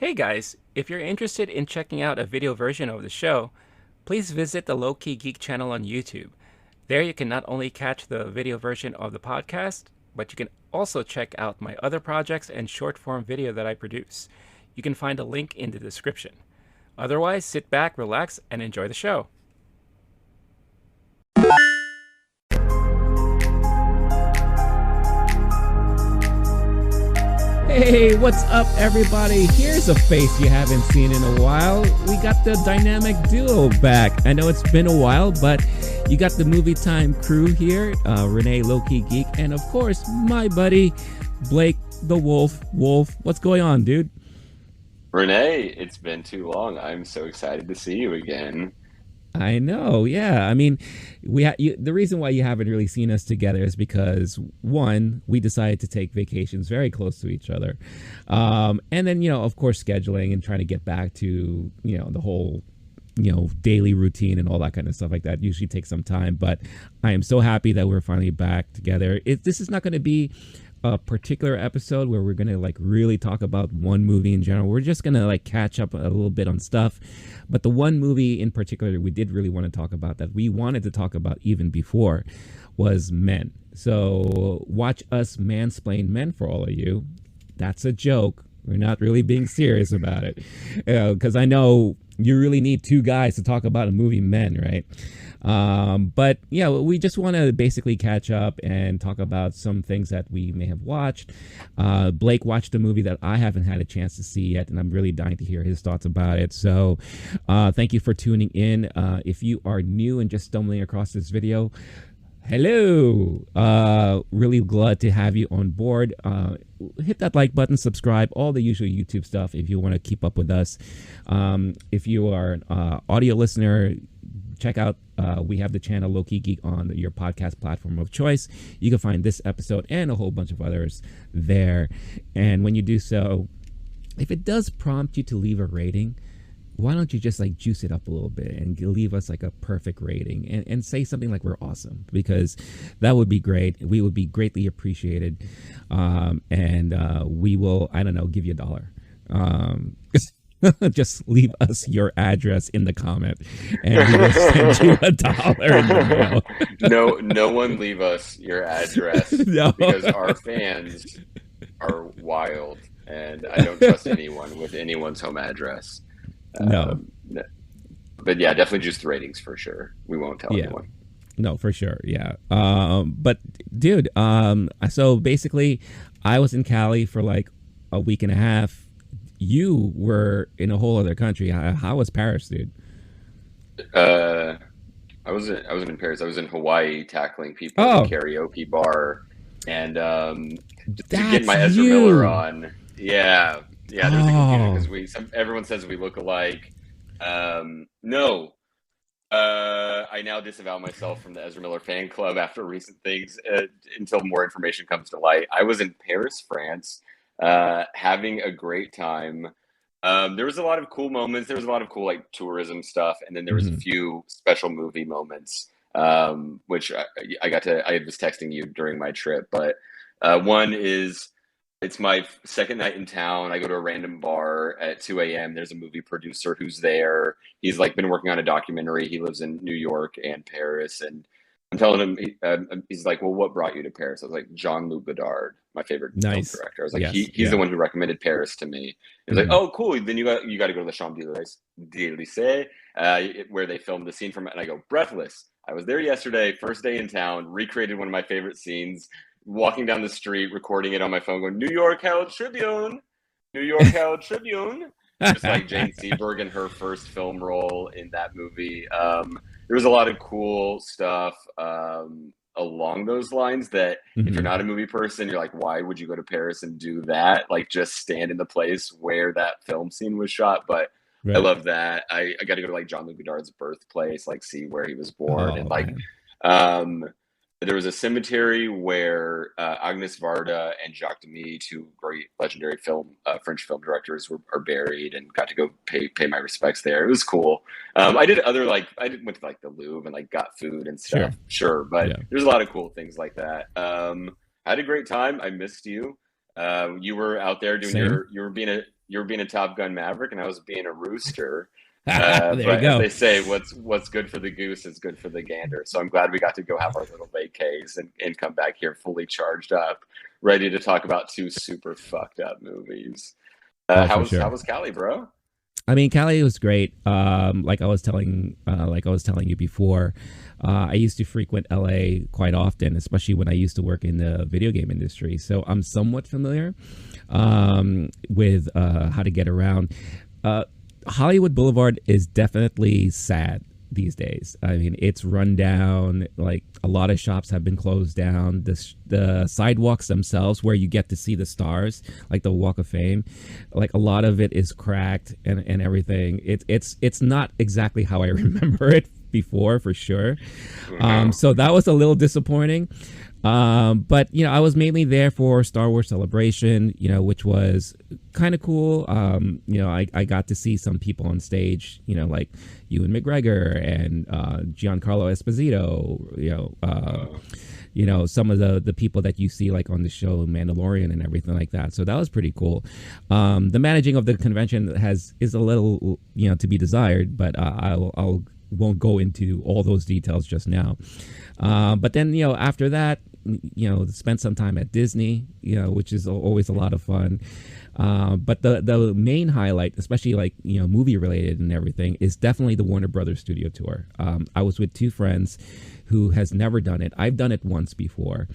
Hey guys, if you're interested in checking out a video version of the show, please visit the LOWKE Geek channel on YouTube. There you can not only catch the video version of the podcast, but you can also check out my other projects and short form video that I produce. You can find a link in the description. Otherwise, sit back, relax, and enjoy the show. Hey, what's up, everybody? Here's a face you haven't seen in a while. We got the dynamic duo back. I know it's been a while, but you got the MovieTime crew here, Rene, LOWKE Geek, and of course, my buddy, Blake the Wolf. Wolf, what's going on, dude? Renee, it's been too long. I'm so excited to see you again. I know, yeah. I mean, the reason why you haven't really seen us together is because one, we decided to take vacations very close to each other, and then of course, scheduling and trying to get back to the whole daily routine and all that kind of stuff like that usually takes some time. But I am so happy that we're finally back together. This is not going to be a particular episode where we're gonna really talk about one movie in general. We're just gonna catch up a little bit on stuff, but the one movie in particular we did really want to talk about, that we wanted to talk about even before, was Men. So watch us mansplain Men for all of you. That's a joke. We're not really being serious about it, because I know you really need two guys to talk about a movie, Men, right? But yeah, we just want to basically catch up and talk about some things that we may have watched. Blake watched a movie that I haven't had a chance to see yet, and I'm really dying to hear his thoughts about it. So thank you for tuning in. If you are new and just stumbling across this video, hello. Really glad to have you on board. Hit that like button, subscribe, all the usual YouTube stuff if you want to keep up with us. If you are an audio listener, check out, we have the channel LOWKE Geek on your podcast platform of choice. You can find this episode and a whole bunch of others there. And when you do so, if it does prompt you to leave a rating, why don't you just juice it up a little bit and leave us a perfect rating and say something like we're awesome, because that would be great. We would be greatly appreciated. And we will, I don't know, give you $1. Just leave us your address in the comment and we will send you $1 in the mail. No one leave us your address, No. because our fans are wild, and I don't trust anyone with anyone's home address. No. But yeah, definitely just the ratings for sure. We won't tell anyone. No, for sure. Yeah. But dude, so basically I was in Cali for a week and a half. You were in a whole other country. How was Paris, dude? I wasn't in Paris. I was in Hawaii tackling people at the karaoke bar, and to get my Ezra Miller on. Yeah. There's a confusion because everyone says we look alike. No. I now disavow myself from the Ezra Miller fan club after recent things, until more information comes to light. I was in Paris, France, having a great time. There was a lot of cool moments. There was a lot of cool tourism stuff, and then there was a few special movie moments, which I was texting you during my trip. But one is, it's my second night in town. I go to a random bar at 2 a.m. There's a movie producer who's there. He's been working on a documentary. He lives in New York and Paris, and I'm telling him, he's like, well, what brought you to Paris? I was like, Jean-Luc Godard, my favorite film director. I was like, he's the one who recommended Paris to me. He's like, oh, cool. Then you got to go to the Champs-Élysées, where they filmed the scene from it. And I go, breathless. I was there yesterday, first day in town, recreated one of my favorite scenes, walking down the street, recording it on my phone, going, New York Herald Tribune, New York Herald Tribune. Just like Jane Seberg in her first film role in that movie. There was a lot of cool stuff along those lines that if you're not a movie person, you're like, why would you go to Paris and do that? Just stand in the place where that film scene was shot. But I love that. I got to go to Jean-Luc Godard's birthplace, see where he was born. There was a cemetery where Agnes Varda and Jacques Demy, two great legendary French film directors, are buried, and got to go pay my respects there. It was cool. I did other went to the Louvre and got food and stuff. Sure, but there's a lot of cool things like that. I had a great time. I missed you. You were out there doing you were being you were being a Top Gun Maverick and I was being a rooster. There you but go. as they say, what's good for the goose is good for the gander. So I'm glad we got to go have our little vacays and come back here fully charged up, ready to talk about two super fucked up movies. How was Cali, bro? I mean, Cali was great. Like I was telling you before, I used to frequent LA quite often, especially when I used to work in the video game industry. So I'm somewhat familiar with how to get around. Hollywood Boulevard is definitely sad these days. I mean, it's run down. Like a lot of shops have been closed down. The sidewalks themselves, where you get to see the stars, like the Walk of Fame, like a lot of it is cracked and everything. It's not exactly how I remember it before, for sure. So that was a little disappointing. But you know, I was mainly there for Star Wars Celebration, you know, which was kind of cool. You know, I got to see some people on stage, you know, like Ewan McGregor and Giancarlo Esposito, you know, some of the people that you see like on the show Mandalorian and everything like that. So that was pretty cool. The managing of the convention is a little, you know, to be desired, but I'll won't go into all those details just now. But then, you know, after that, you know, spent some time at Disney, you know, which is always a lot of fun. But the main highlight, especially like, you know, movie related and everything, is definitely the Warner Brothers studio tour. I was with two friends who has never done it. I've done it once before.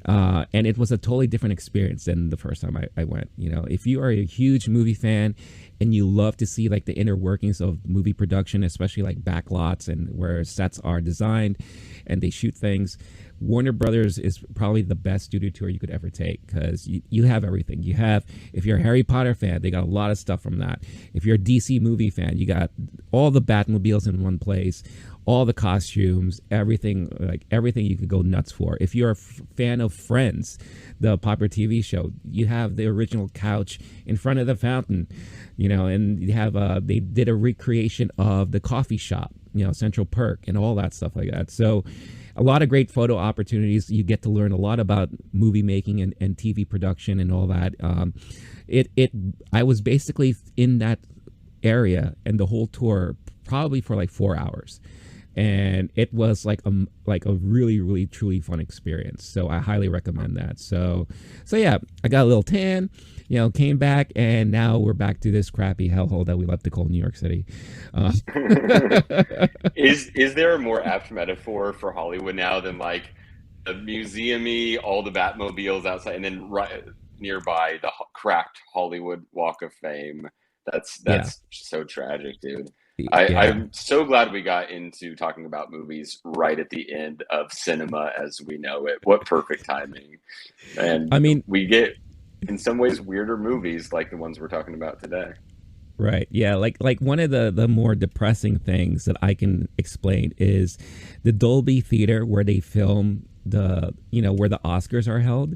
And it was a totally different experience than the first time I went. You know, if you are a huge movie fan and you love to see like the inner workings of movie production, especially like backlots and where sets are designed and they shoot things, Warner Brothers is probably the best studio tour you could ever take, because you have everything. You have, if you're a Harry Potter fan, they got a lot of stuff from that. If you're a DC movie fan, you got all the Batmobiles in one place, all the costumes, everything you could go nuts for. If you're a fan of Friends, the popular TV show, you have the original couch in front of the fountain, you know, and you have they did a recreation of the coffee shop, you know, Central Perk and all that stuff like that. So a lot of great photo opportunities. You get to learn a lot about movie making and TV production and all that. I was basically in that area and the whole tour probably for like 4 hours. And it was like a really, really, truly fun experience. So I highly recommend that. So yeah, I got a little tan, you know, came back, and now we're back to this crappy hellhole that we love to call New York City. Is there a more apt metaphor for Hollywood now than like the museum-y, all the Batmobiles outside, and then right nearby the cracked Hollywood Walk of Fame? That's so tragic, dude. I'm so glad we got into talking about movies right at the end of cinema as we know it. What perfect timing. And I mean, we get, in some ways, weirder movies like the ones we're talking about today. Right. Yeah. Like one of the more depressing things that I can explain is the Dolby Theater where they film where the Oscars are held.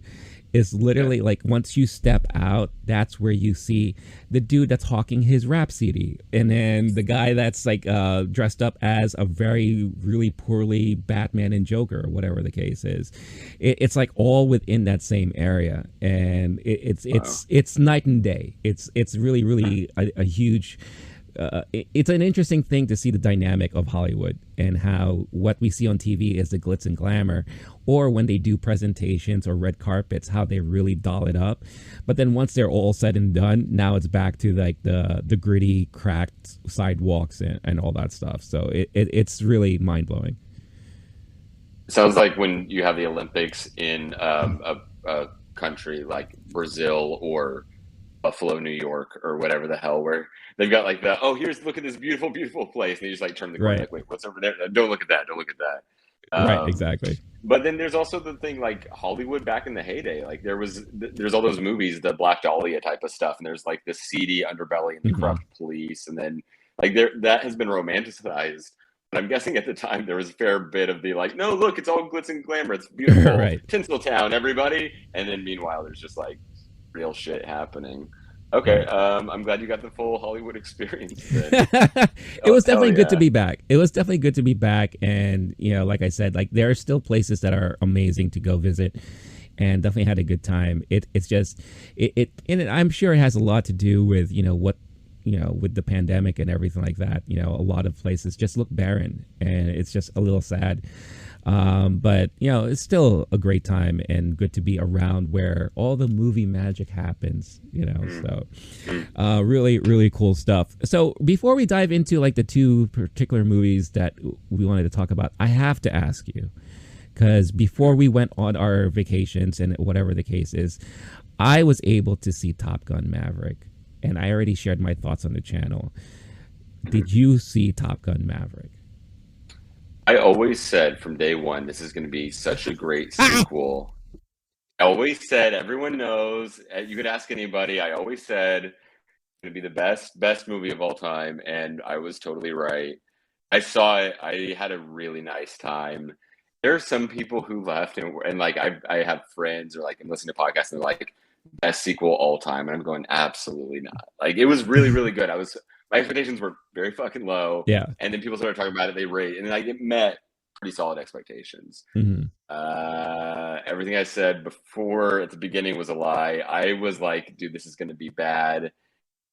Is literally like once you step out, that's where you see the dude that's hawking his rap CD, and then the guy that's like dressed up as a very really poorly Batman and Joker or whatever the case is. It's like all within that same area, and it's night and day. It's really really a huge. It's an interesting thing to see the dynamic of Hollywood and how what we see on TV is the glitz and glamour, or when they do presentations or red carpets, how they really doll it up. But then once they're all said and done, now it's back to like the gritty, cracked sidewalks and all that stuff. So it's really mind blowing. Sounds like when you have the Olympics in a country like Brazil or Buffalo, New York, or whatever the hell, where they've got like look at this beautiful, beautiful place, and you just like turn the corner, like, wait, what's over there? Don't look at that. Don't look at that. Right, exactly. But then there's also the thing like Hollywood back in the heyday. Like there's all those movies, the Black Dahlia type of stuff, and there's like the seedy underbelly and the corrupt police, and then like that has been romanticized. But I'm guessing at the time there was a fair bit of the like, no, look, it's all glitz and glamour, it's beautiful, right. Tinseltown, everybody, and then meanwhile there's just like real shit happening. Okay, I'm glad you got the full Hollywood experience. It was definitely good to be back. It was definitely good to be back, and you know, like I said, like there are still places that are amazing to go visit, and definitely had a good time. It's just and I'm sure it has a lot to do with with the pandemic and everything like that. A lot of places just look barren, and it's just a little sad. But it's still a great time and good to be around where all the movie magic happens. So really, really cool stuff. So before we dive into like the two particular movies that we wanted to talk about, I have to ask you, because before we went on our vacations and whatever the case is, I was able to see Top Gun Maverick, and I already shared my thoughts on the channel. Did you see Top Gun Maverick? I always said from day one, this is going to be such a great sequel. I always said, everyone knows, you could ask anybody, I always said it's going to be the best movie of all time, and I was totally right. I saw it. I had a really nice time. There are some people who left, and like I have friends or like I'm listening to podcasts and they're like, best sequel all time, and I'm going, absolutely not. Like, it was really, really good. My expectations were very fucking low. Yeah. And then people started talking about it, they rate, and like it met pretty solid expectations. Mm-hmm. Everything I said before at the beginning was a lie. I was like, dude, this is going to be bad.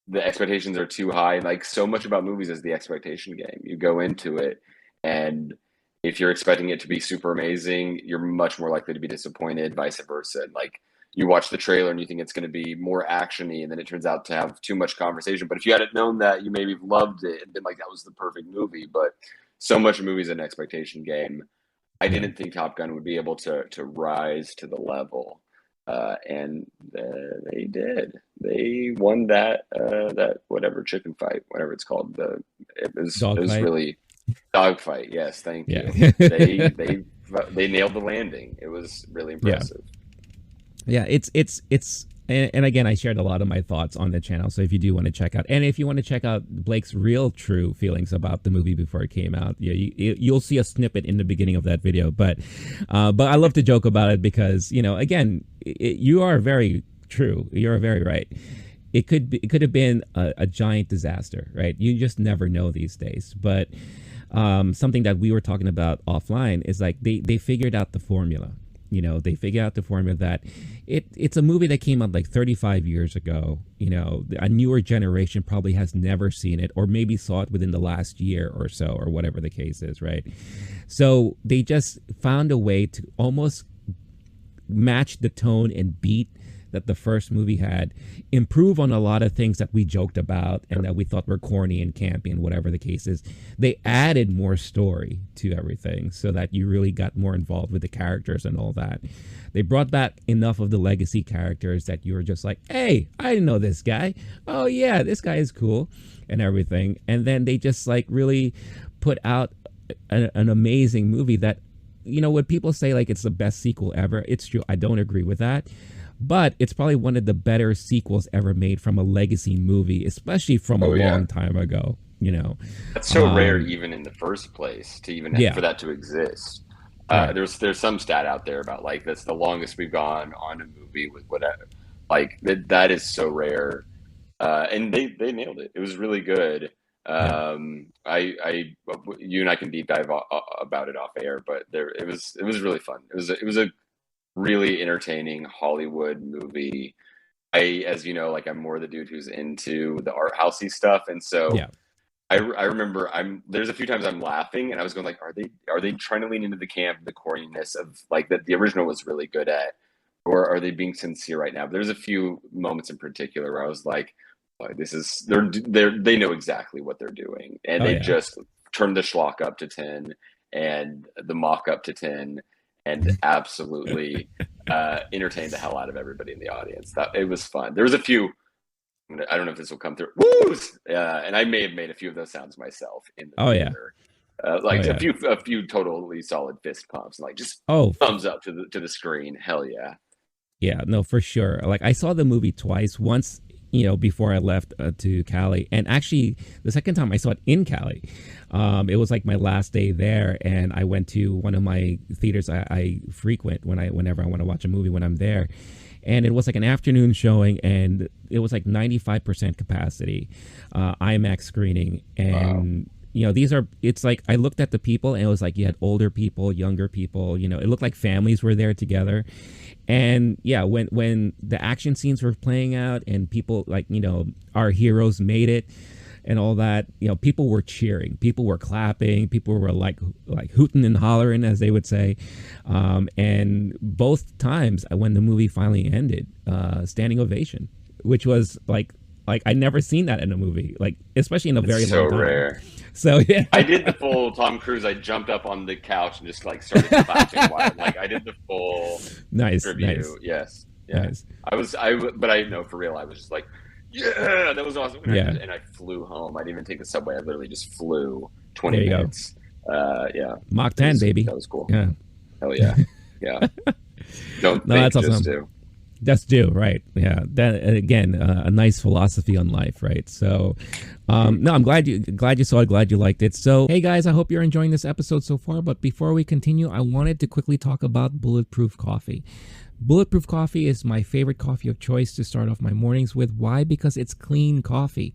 The expectations are too high. Like, so much about movies is the expectation game. You go into it, and if you're expecting it to be super amazing, you're much more likely to be disappointed, vice versa. And like, you watch the trailer and you think it's going to be more actiony, and then it turns out to have too much conversation. But if you hadn't known that, you maybe have loved it and been like, that was the perfect movie. But so much of movies is an expectation game. I didn't think Top Gun would be able to rise to the level, and they did. They won that whatever chicken fight, whatever it's called. It was really dogfight. Yes, thank you. They nailed the landing. It was really impressive. Yeah, it's and again, I shared a lot of my thoughts on the channel. So if you do want to check out, and if you want to check out Blake's real true feelings about the movie before it came out, you'll see a snippet in the beginning of that video. But I love to joke about it because, again, you are very true. You're very right. It could have been a giant disaster, right? You just never know these days. But something that we were talking about offline is like they figured out the formula. They figure out the formula that it's a movie that came out like 35 years ago. A newer generation probably has never seen it, or maybe saw it within the last year or so, or whatever the case is, right? So they just found a way to almost match the tone and beat that the first movie had, improve on a lot of things that we joked about and that we thought were corny and campy and whatever the case is. They added more story to everything so that you really got more involved with the characters and all that. They brought back enough of the legacy characters that you were just like, hey, I know this guy. Oh yeah, this guy is cool and everything. And then they just like really put out an amazing movie that, when people say like it's the best sequel ever, it's true. I don't agree with that. But it's probably one of the better sequels ever made from a legacy movie, especially from a long time ago. That's so rare, even in the first place, to even for that to exist. Right. There's some stat out there about like that's the longest we've gone on a movie with whatever. Like that is so rare, and they nailed it. It was really good. You and I can deep dive about it off air, but it was really fun. It was a really entertaining Hollywood movie. As you know, like I'm more the dude who's into the art housey stuff, and so I remember there's a few times I'm laughing, and I was going like, are they trying to lean into the camp, the corniness of like that the original was really good at, or are they being sincere right now? But there's a few moments in particular where I was like, this is they know exactly what they're doing, and they just turned the schlock up to 10 and the mock up to 10. And absolutely entertained the hell out of everybody in the audience. It was fun. There was a few, I don't know if this will come through, woos! And I may have made a few of those sounds myself in the theater. A few totally solid fist pumps, like just thumbs up to the screen. Hell yeah. Yeah, no, for sure. Like I saw the movie twice. Once, before I left to Cali, and actually the second time I saw it in Cali. It was like my last day there, and I went to one of my theaters I frequent whenever I want to watch a movie when I'm there, and it was like an afternoon showing, and it was like 95% capacity, IMAX screening, and it's like I looked at the people and it was like you had older people, younger people, it looked like families were there together. And yeah, when the action scenes were playing out and people like, our heroes made it and all that, people were cheering, people were clapping, people were like hooting and hollering, as they would say. And both times when the movie finally ended, standing ovation, which was like I never seen that in a movie, like especially in a very long time. So rare. So yeah, I did the full Tom Cruise. I jumped up on the couch and just like started clapping. Like I did the full review. Nice. Yes, yeah. Nice. But I know for real. I was just like, yeah, that was awesome. And I flew home. I didn't even take the subway. I literally just flew 20 minutes. Yeah, Mach 10, baby. That was cool. Yeah, hell yeah, yeah. Don't think, that's awesome. Just do. That's due, right? Yeah, that again, a nice philosophy on life, right? So, no, I'm glad you saw it, glad you liked it. So, hey guys, I hope you're enjoying this episode so far. But before we continue, I wanted to quickly talk about Bulletproof Coffee. Bulletproof Coffee is my favorite coffee of choice to start off my mornings with. Why? Because it's clean coffee.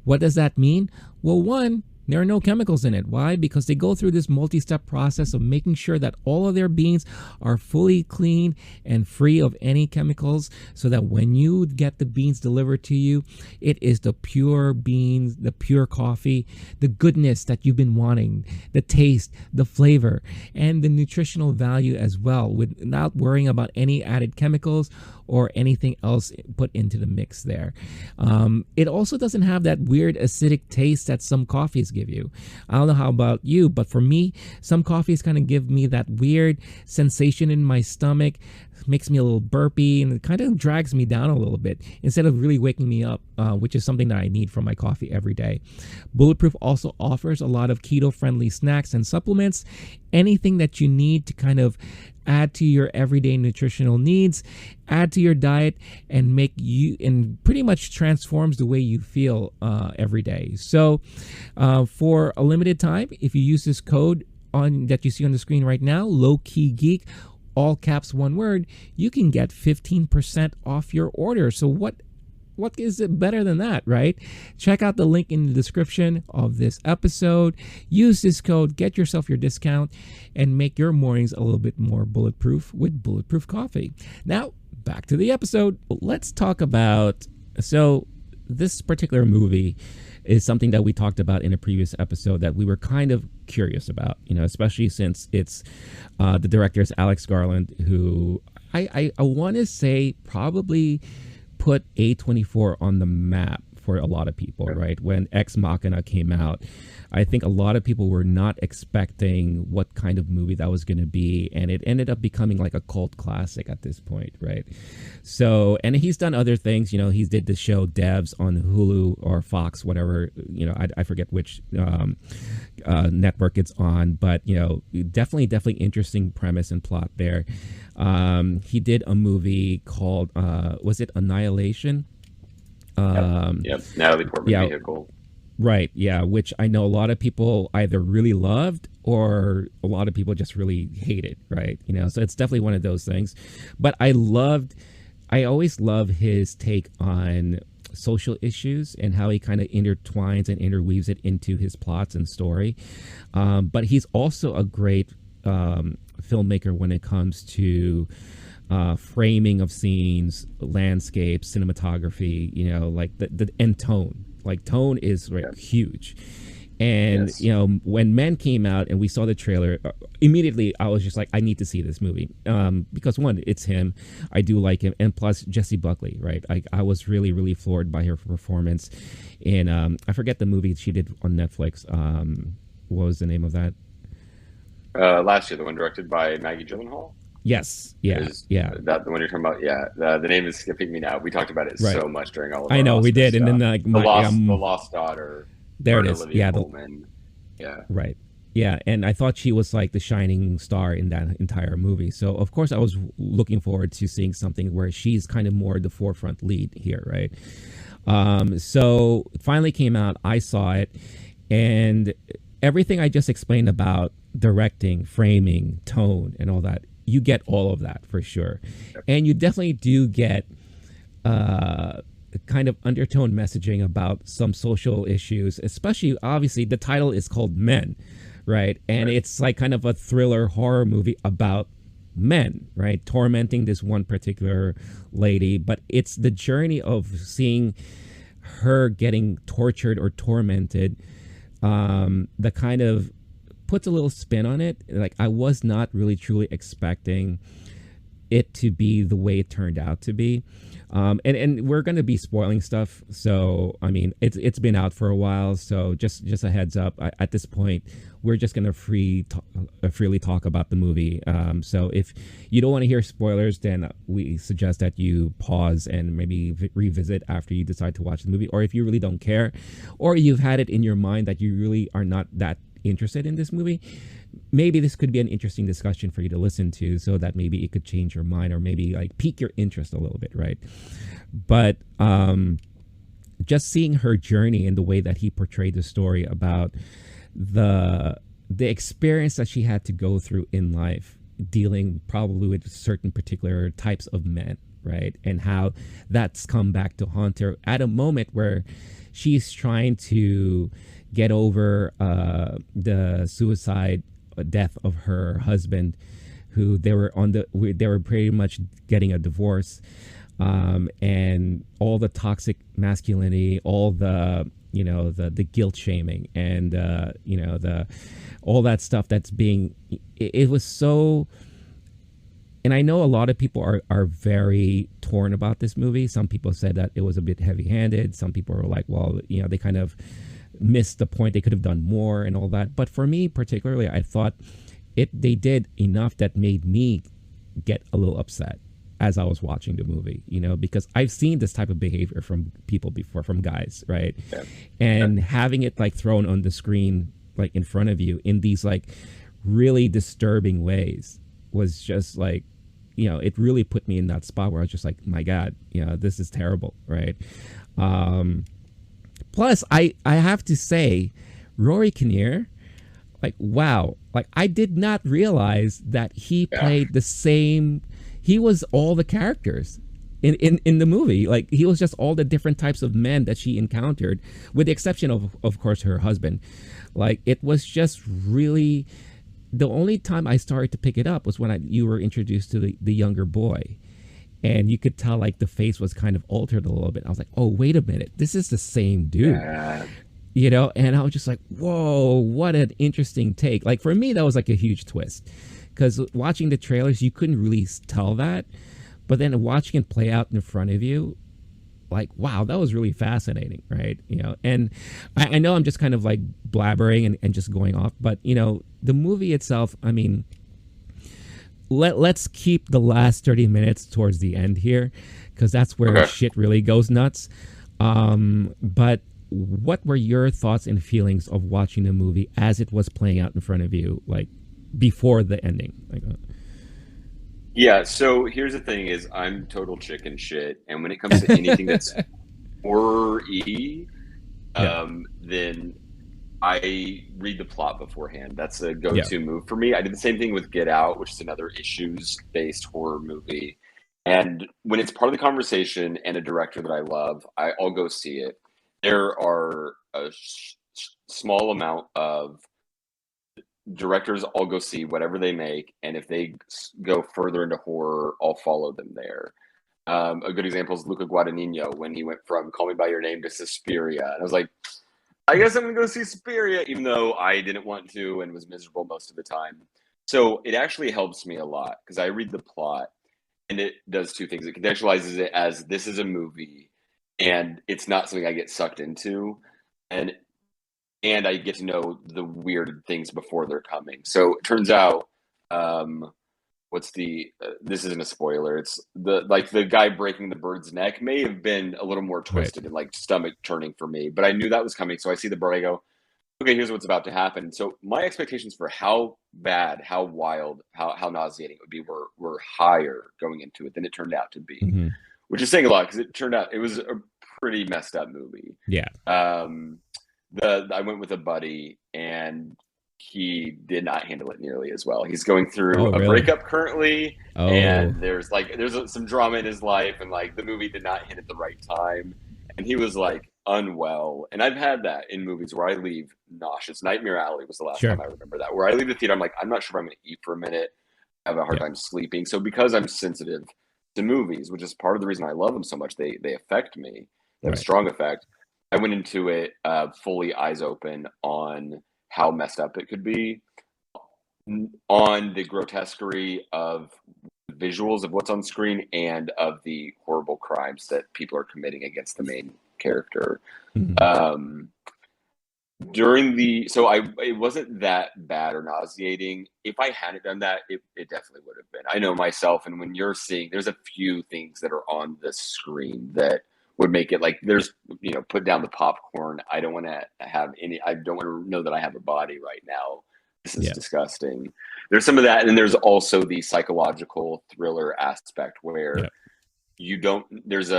What does that mean? Well, one, there are no chemicals in it. Why? Because they go through this multi-step process of making sure that all of their beans are fully clean and free of any chemicals, so that when you get the beans delivered to you, it is the pure beans, the pure coffee, the goodness that you've been wanting, the taste, the flavor, and the nutritional value as well, without worrying about any added chemicals or anything else put into the mix there. It also doesn't have that weird acidic taste that some coffees give you. I don't know how about you, but for me, some coffees kind of give me that weird sensation in my stomach, makes me a little burpy, and it kind of drags me down a little bit instead of really waking me up, which is something that I need from my coffee every day. Bulletproof also offers a lot of keto-friendly snacks and supplements, anything that you need to kind of add to your everyday nutritional needs, add to your diet, and pretty much transforms the way you feel every day. So for a limited time, if you use this code that you see on the screen right now, LOWKE GEEK, all caps, one word, you can get 15% off your order. So what is it better than that, right? Check out the link in the description of this episode. Use this code, get yourself your discount, and make your mornings a little bit more bulletproof with Bulletproof Coffee. Now, back to the episode. Let's talk about, so this particular movie is something that we talked about in a previous episode that we were kind of curious about, especially since it's the director is Alex Garland, who I want to say probably put A24 on the map for a lot of people, right? When Ex Machina came out, I think a lot of people were not expecting what kind of movie that was going to be, and it ended up becoming like a cult classic at this point, right? So, and he's done other things, he did the show Devs on Hulu or Fox, whatever, I forget which network it's on, but definitely interesting premise and plot there. He did a movie called was it Annihilation? Yep. Natalie Portman vehicle. Right, yeah, which I know a lot of people either really loved or a lot of people just really hated, right? So it's definitely one of those things. But I always love his take on social issues and how he kind of intertwines and interweaves it into his plots and story. But he's also a great filmmaker when it comes to framing of scenes, landscapes, cinematography, like the and tone. Like tone is huge. And, when Men came out and we saw the trailer, immediately I was just like, I need to see this movie. Because one, it's him. I do like him. And plus Jessie Buckley, right? I was really, really floored by her performance in, I forget the movie she did on Netflix. What was the name of that? Last year, the one directed by Maggie Gyllenhaal. Yes. Yeah. That the one you're talking about. Yeah. The name is skipping me now. We talked about it so much during all of our I know Oscars we did. stuff. And then the Lost Daughter. There it is. Olivia Yeah. Colman. Yeah. Right. Yeah. And I thought she was like the shining star in that entire movie. So of course I was looking forward to seeing something where she's kind of more the forefront lead here. Right. So it finally came out. I saw it, and everything I just explained about directing, framing, tone, and all that, you get all of that for sure. And you definitely do get kind of undertone messaging about some social issues, especially obviously the title is called Men, right? And it's like kind of a thriller horror movie about men, right? Tormenting this one particular lady, but it's the journey of seeing her getting tortured or tormented, that kind of puts a little spin on it. Like, I was not really truly expecting it to be the way it turned out to be. And we're going to be spoiling stuff. So, I mean, it's been out for a while. So just a heads up, at this point, we're just going to freely talk about the movie. So if you don't want to hear spoilers, then we suggest that you pause and maybe revisit after you decide to watch the movie. Or if you really don't care, or you've had it in your mind that you really are not that interested in this movie, maybe this could be an interesting discussion for you to listen to, so that maybe it could change your mind or maybe like pique your interest a little bit, right? But just seeing her journey and the way that he portrayed the story about the experience that she had to go through in life, dealing probably with certain particular types of men, right? And how that's come back to haunt her at a moment where she's trying to get over the suicide death of her husband, who they were pretty much getting a divorce, and all the toxic masculinity, all the the guilt shaming, and all that stuff that's being, it was so. And I know a lot of people are very torn about this movie. Some people said that it was a bit heavy-handed. Some people were like, well, they kind of missed the point. They could have done more and all that. But for me particularly, I thought they did enough that made me get a little upset as I was watching the movie, because I've seen this type of behavior from people before, from guys, right? Yeah. And having it like thrown on the screen, like in front of you in these like really disturbing ways, was just like, it really put me in that spot where I was just like, my God, this is terrible, right? Plus, I have to say, Rory Kinnear, like, wow, like I did not realize that he played the same. He was all the characters in the movie. Like, he was just all the different types of men that she encountered, with the exception of course, her husband. Like, it was just really, the only time I started to pick it up was when you were introduced to the younger boy. And you could tell like the face was kind of altered a little bit. I was like, oh, wait a minute. This is the same dude. And I was just like, whoa, what an interesting take. Like, for me, that was like a huge twist. Because watching the trailers, you couldn't really tell that. But then watching it play out in front of you, like, wow, that was really fascinating, right? And I know I'm just kind of like blabbering and just going off. But, the movie itself, I mean, let's keep the last 30 minutes towards the end here, because that's where shit really goes nuts. But what were your thoughts and feelings of watching the movie as it was playing out in front of you, like before the ending? Yeah, so here's the thing: is I'm total chicken shit, and when it comes to anything that's horror-y, then I read the plot beforehand. That's a go-to move for me. I did the same thing with Get Out, which is another issues-based horror movie. And when it's part of the conversation and a director that I love, I'll go see it. There are a small amount of directors I'll go see whatever they make, and if they go further into horror, I'll follow them there. A good example is Luca Guadagnino, when he went from Call Me By Your Name to Suspiria. And I was like, I guess I'm going to go see Suspiria, even though I didn't want to and was miserable most of the time. So it actually helps me a lot, because I read the plot, and it does two things. It contextualizes it as this is a movie, and it's not something I get sucked into. And I get to know the weird things before they're coming. So it turns out, this isn't a spoiler. It's the guy breaking the bird's neck may have been a little more twisted and like stomach turning for me, but I knew that was coming. So I see the bird, I go, okay, here's what's about to happen. So my expectations for how bad, how wild, how nauseating it would be were higher going into it than it turned out to be, which is saying a lot, because it turned out it was a pretty messed up movie. Yeah. I went with a buddy, and he did not handle it nearly as well. He's going through a breakup currently, and there's some drama in his life, and like the movie did not hit at the right time. and he was like unwell. And I've had that in movies where I leave nauseous. Nightmare Alley was the last time I remember that, where I leave the theater, I'm like, I'm not sure if I'm going to eat for a minute. I have a hard time sleeping. So because I'm sensitive to movies, which is part of the reason I love them so much, they affect me. They have a strong effect. I went into it fully eyes open on how messed up it could be, on the grotesquerie of visuals of what's on screen and of the horrible crimes that people are committing against the main character. It wasn't that bad or nauseating. If I hadn't done that, it definitely would have been. I know myself, and when you're seeing, there's a few things that are on the screen that would make it like, there's, put down the popcorn. I don't want to have any, I don't want to know that I have a body right now. This is disgusting. There's some of that. And then there's also the psychological thriller aspect where there's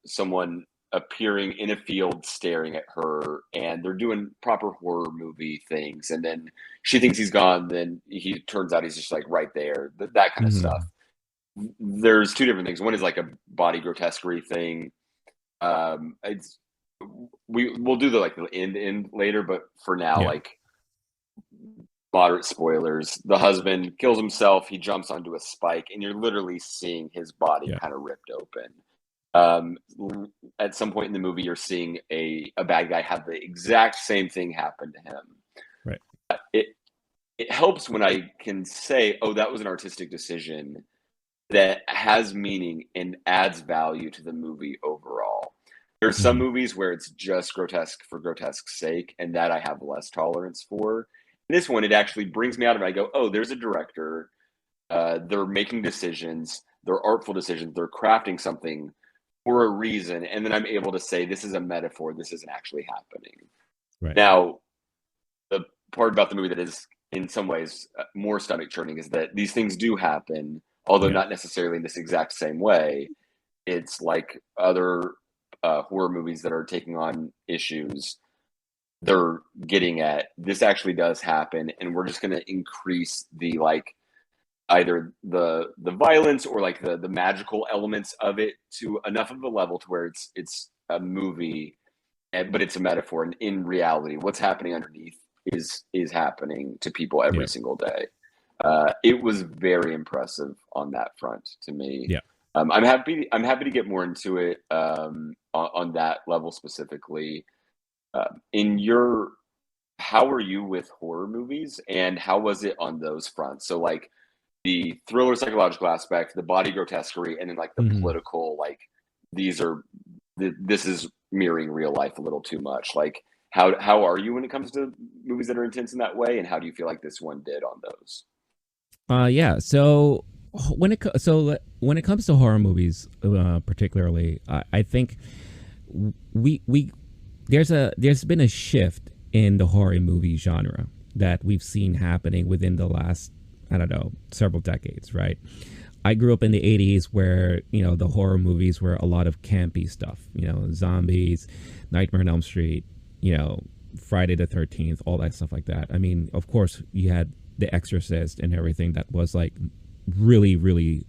someone appearing in a field staring at her, and they're doing proper horror movie things. And then she thinks he's gone. Then he turns out he's just like right there, that kind of stuff. There's two different things. One is like a body grotesquerie thing. We'll do the end later, but for now, like moderate spoilers. The husband kills himself. He jumps onto a spike, and you're literally seeing his body kind of ripped open. At some point in the movie, you're seeing a bad guy have the exact same thing happen to him. Right. It helps when I can say, oh, that was an artistic decision that has meaning and adds value to the movie overall. There's some movies where it's just grotesque for grotesque's sake, and that I have less tolerance for. In this one, it actually brings me out of it. I go, oh, there's a director. They're making decisions. They're artful decisions. They're crafting something for a reason. And then I'm able to say, this is a metaphor. This isn't actually happening. Right. Now, the part about the movie that is in some ways more stomach churning is that these things do happen, although not necessarily in this exact same way. It's like other horror movies that are taking on issues. They're getting at, this actually does happen, and we're just going to increase the either the violence or the magical elements of it to enough of a level to where it's a movie, but it's a metaphor. And in reality, what's happening underneath is happening to people every single day. It was very impressive on that front to me. Yeah. I'm happy to get more into it on that level specifically. How are you with horror movies, and how was it on those fronts? So the thriller psychological aspect, the body grotesquerie, and then the political, this is mirroring real life a little too much. How are you when it comes to movies that are intense in that way, and how do you feel like this one did on those? So when it comes to horror movies, particularly, I think there's been a shift in the horror movie genre that we've seen happening within the last, I don't know, several decades, right? I grew up in the 80s where, the horror movies were a lot of campy stuff, zombies, Nightmare on Elm Street, Friday the 13th, all that stuff like that. I mean, of course, you had The Exorcist and everything that was really, really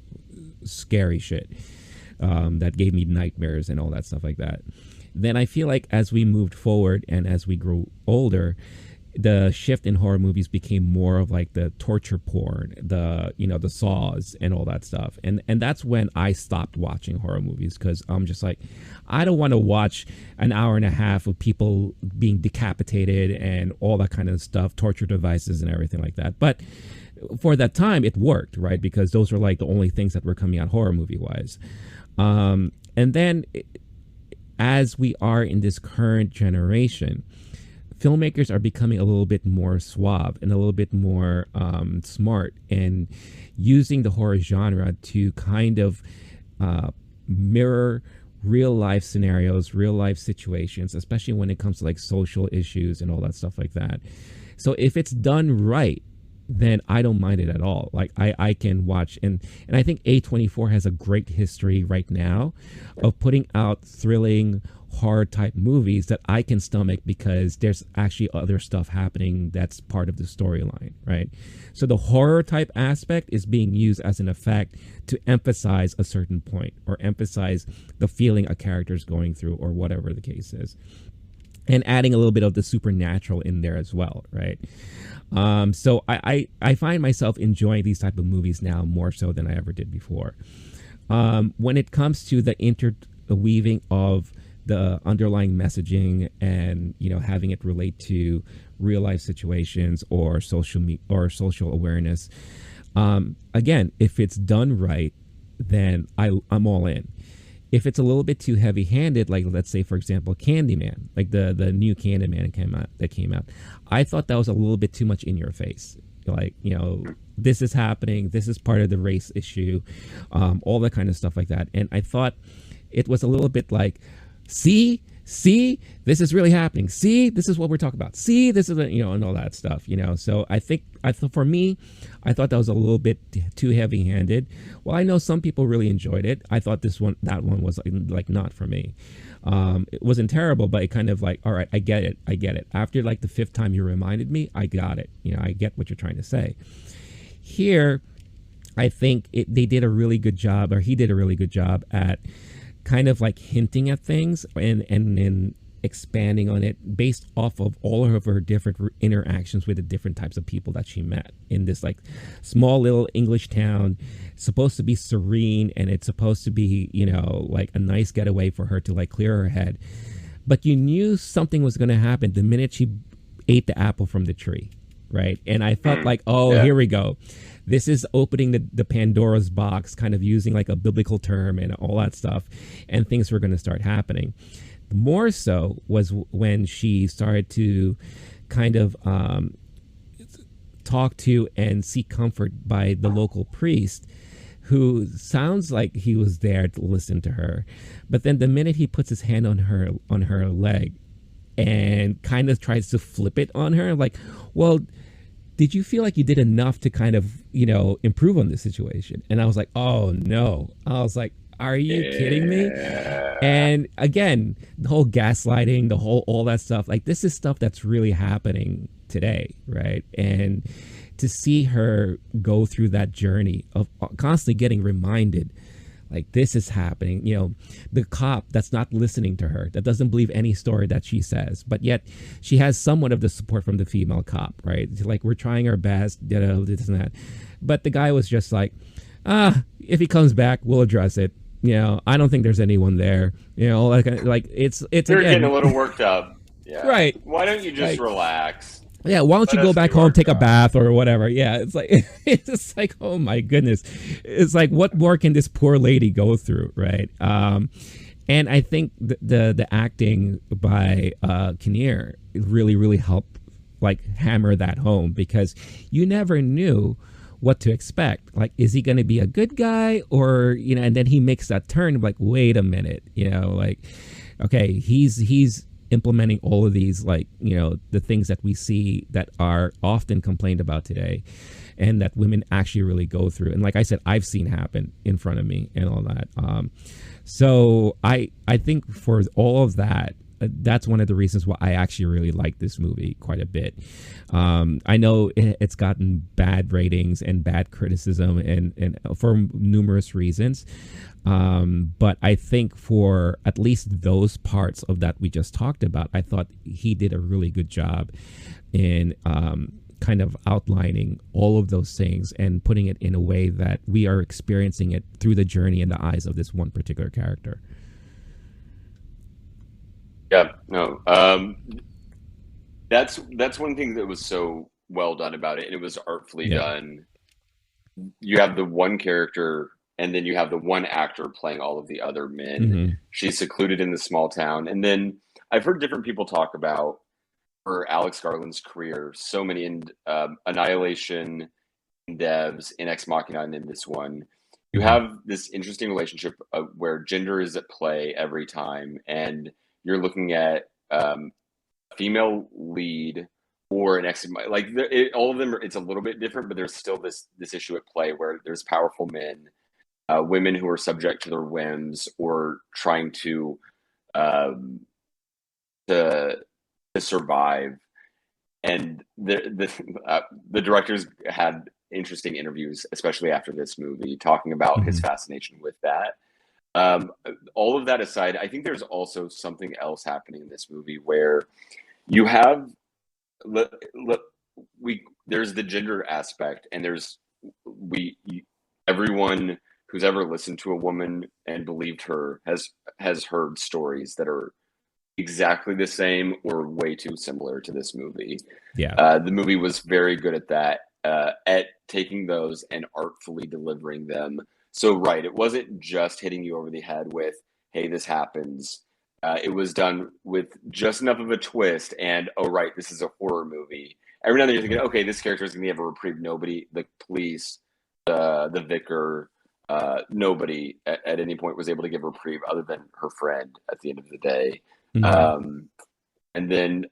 scary shit that gave me nightmares and all that stuff like that. Then I feel like as we moved forward and as we grew older, the shift in horror movies became more of the torture porn, the saws and all that stuff. And that's when I stopped watching horror movies, because I'm just I don't want to watch an hour and a half of people being decapitated and all that kind of stuff, torture devices and everything like that. But for that time, it worked, right? Because those were the only things that were coming out horror movie wise. And then as we are in this current generation, filmmakers are becoming a little bit more suave and a little bit more smart, and using the horror genre to kind of mirror real life scenarios, real life situations, especially when it comes to social issues and all that stuff like that. So if it's done right, then I don't mind it at all. I can watch, and I think A24 has a great history right now of putting out thrilling horror type movies that I can stomach because there's actually other stuff happening that's part of the storyline, right? So the horror type aspect is being used as an effect to emphasize a certain point or emphasize the feeling a character's going through or whatever the case is. And adding a little bit of the supernatural in there as well, right? So I find myself enjoying these type of movies now more so than I ever did before. When it comes to the interweaving of the underlying messaging and, you know, having it relate to real life situations or social awareness, again, if it's done right, then I'm all in. If it's a little bit too heavy handed, like let's say, for example, Candyman, like the new Candyman came out, I thought that was a little bit too much in your face. Like, you know, this is happening, this is part of the race issue, all that kind of stuff like that. And I thought it was a little bit like, see, this is really happening. See, this is what we're talking about. See, this is, you know, and all that stuff, you know. So I thought for me, I thought that was a little bit too heavy handed. Well, I know some people really enjoyed it. I thought that one was like not for me. It wasn't terrible, but it kind of like, all right, I get it. After like the fifth time you reminded me, I got it. You know, I get what you're trying to say. Here, I think they did a really good job, or he did a really good job at kind of like hinting at things and expanding on it based off of all of her different interactions with the different types of people that she met in this like small little English town. It's supposed to be serene and it's supposed to be, you know, like a nice getaway for her to like clear her head. But you knew something was going to happen the minute she ate the apple from the tree, right? And I felt like, oh, yeah, here we go. This is opening the Pandora's box, kind of using like a biblical term and all that stuff, and things were going to start happening. More so was when she started to kind of talk to and seek comfort by the local priest, who sounds like he was there to listen to her. But then the minute he puts his hand on her leg and kind of tries to flip it on her, like, well, did you feel like you did enough to kind of, you know, improve on this situation? And I was like, oh no. I was like, are you kidding me? And again, the whole gaslighting, all that stuff, like this is stuff that's really happening today, right? And to see her go through that journey of constantly getting reminded, like this is happening, you know, the cop that's not listening to her, that doesn't believe any story that she says, but yet she has somewhat of the support from the female cop, right? Like, we're trying our best, you know, this and that. But the guy was just like, if he comes back, we'll address it. You know, I don't think there's anyone there. You know, like it's they're again, getting a little worked up. Yeah. Right. Why don't you just relax? Yeah, why don't you go back home, take a bath or whatever? Yeah, it's like it's like, oh my goodness. It's like, what more can this poor lady go through, right? And I think the acting by Kinnear really helped like hammer that home, because you never knew what to expect. Like, is he going to be a good guy, or, you know, and then he makes that turn like, wait a minute, you know, like, okay, he's implementing all of these, like, you know, the things that we see that are often complained about today and that women actually really go through. And like I said, I've seen happen in front of me and all that. So I think for all of that, that's one of the reasons why I actually really like this movie quite a bit. I know it's gotten bad ratings and bad criticism and for numerous reasons. But I think for at least those parts of that we just talked about, I thought he did a really good job in kind of outlining all of those things and putting it in a way that we are experiencing it through the journey and the eyes of this one particular character. Yeah, no, that's one thing that was so well done about it, and it was artfully done. You have the one character, and then you have the one actor playing all of the other men. Mm-hmm. She's secluded in the small town, and then I've heard different people talk about for Alex Garland's career, so many in Annihilation, in Devs, in Ex Machina, and in this one. You have this interesting relationship where gender is at play every time, and you're looking at a female lead or an ex, like all of them. It's a little bit different, but there's still this issue at play where there's powerful men, women who are subject to their whims or trying to um, to survive. And the directors had interesting interviews, especially after this movie, talking about his Hmm. fascination with that. Um, all of that aside, I think there's also something else happening in this movie where you have look, we there's the gender aspect, and we everyone who's ever listened to a woman and believed her has heard stories that are exactly the same or way too similar to this movie. Yeah. The movie was very good at that, at taking those and artfully delivering them. So, right, it wasn't just hitting you over the head with, hey, this happens. It was done with just enough of a twist, and oh, right, this is a horror movie. Every now and then you're thinking, Right. okay, this character is going to have a reprieve. Nobody, the police, the vicar, nobody at any point was able to give a reprieve other than her friend at the end of the day. Hmm. Um, and then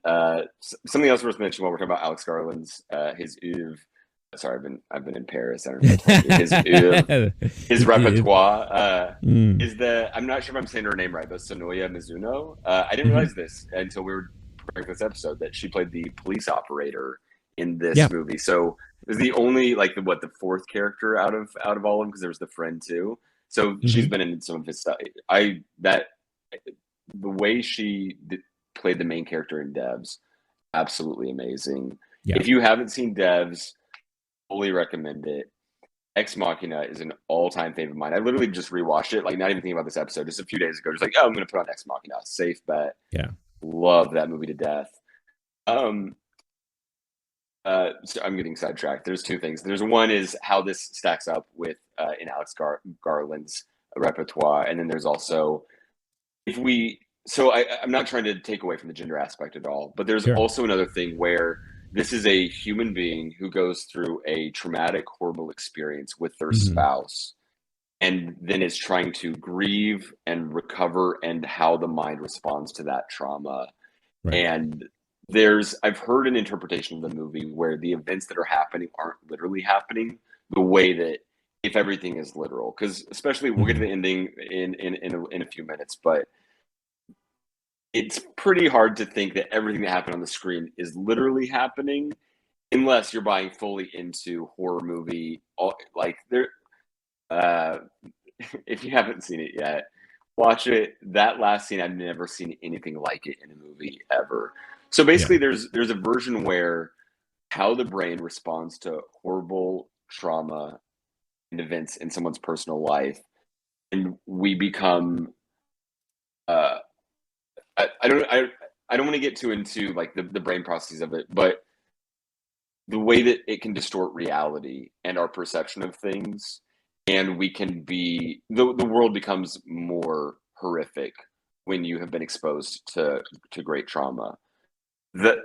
something else worth mentioning while we're talking about Alex Garland's his oeuvre. Sorry, I've been in Paris. I don't know if I told you his oeuvre, his repertoire Mm. is the, I'm not sure if I'm saying her name right, but Sonoya Mizuno. I didn't Hmm. realize this until we were preparing for this episode, that she played the police operator in this Yeah. movie. So it was the only, like, the fourth character out of all of them, because there was the friend too. So she's Hmm. been in some of his stuff. I that The way played the main character in Devs, absolutely amazing. Yeah. If you haven't seen Devs, fully recommend it. Ex Machina is an all-time favorite of mine. I literally just rewatched it, like, not even thinking about this episode, just a few days ago. Just like, oh, I'm going to put on Ex Machina. Safe bet. Yeah. Love that movie to death. Um, so I'm getting sidetracked. There's two things. There's one is how this stacks up with in Alex Garland's repertoire, and then there's also, if we so I'm not trying to take away from the gender aspect at all, but there's Sure. also another thing where this is a human being who goes through a traumatic, horrible experience with their Hmm. spouse, and then is trying to grieve and recover, and how the mind responds to that trauma. Right. And I've heard an interpretation of the movie where the events that are happening aren't literally happening the way that, if everything is literal, because especially we'll get to Hmm. the ending in a few minutes, but it's pretty hard to think that everything that happened on the screen is literally happening unless you're buying fully into horror movie. Like, there, uh, if you haven't seen it yet, watch it. That last scene, I've never seen anything like it in a movie ever. So Yeah. basically, there's a version where how the brain responds to horrible trauma and events in someone's personal life, and we become. Uh, I don't want to get too into, like, the brain processes of it, but the way that it can distort reality and our perception of things, and we can be the world becomes more horrific when you have been exposed to great trauma. That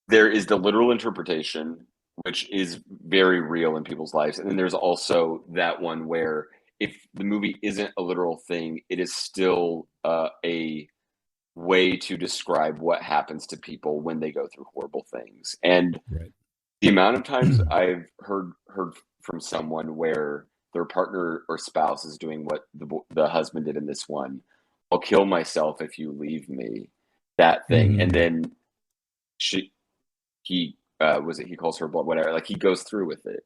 There is the literal interpretation, which is very real in people's lives, and then there's also that one where, if the movie isn't a literal thing, it is still a way to describe what happens to people when they go through horrible things. And Right. the amount of times I've heard from someone where their partner or spouse is doing what the husband did in this one, "I'll kill myself if you leave me," that thing, and Hmm. then she he was it he calls her blood, whatever, like, he goes through with it,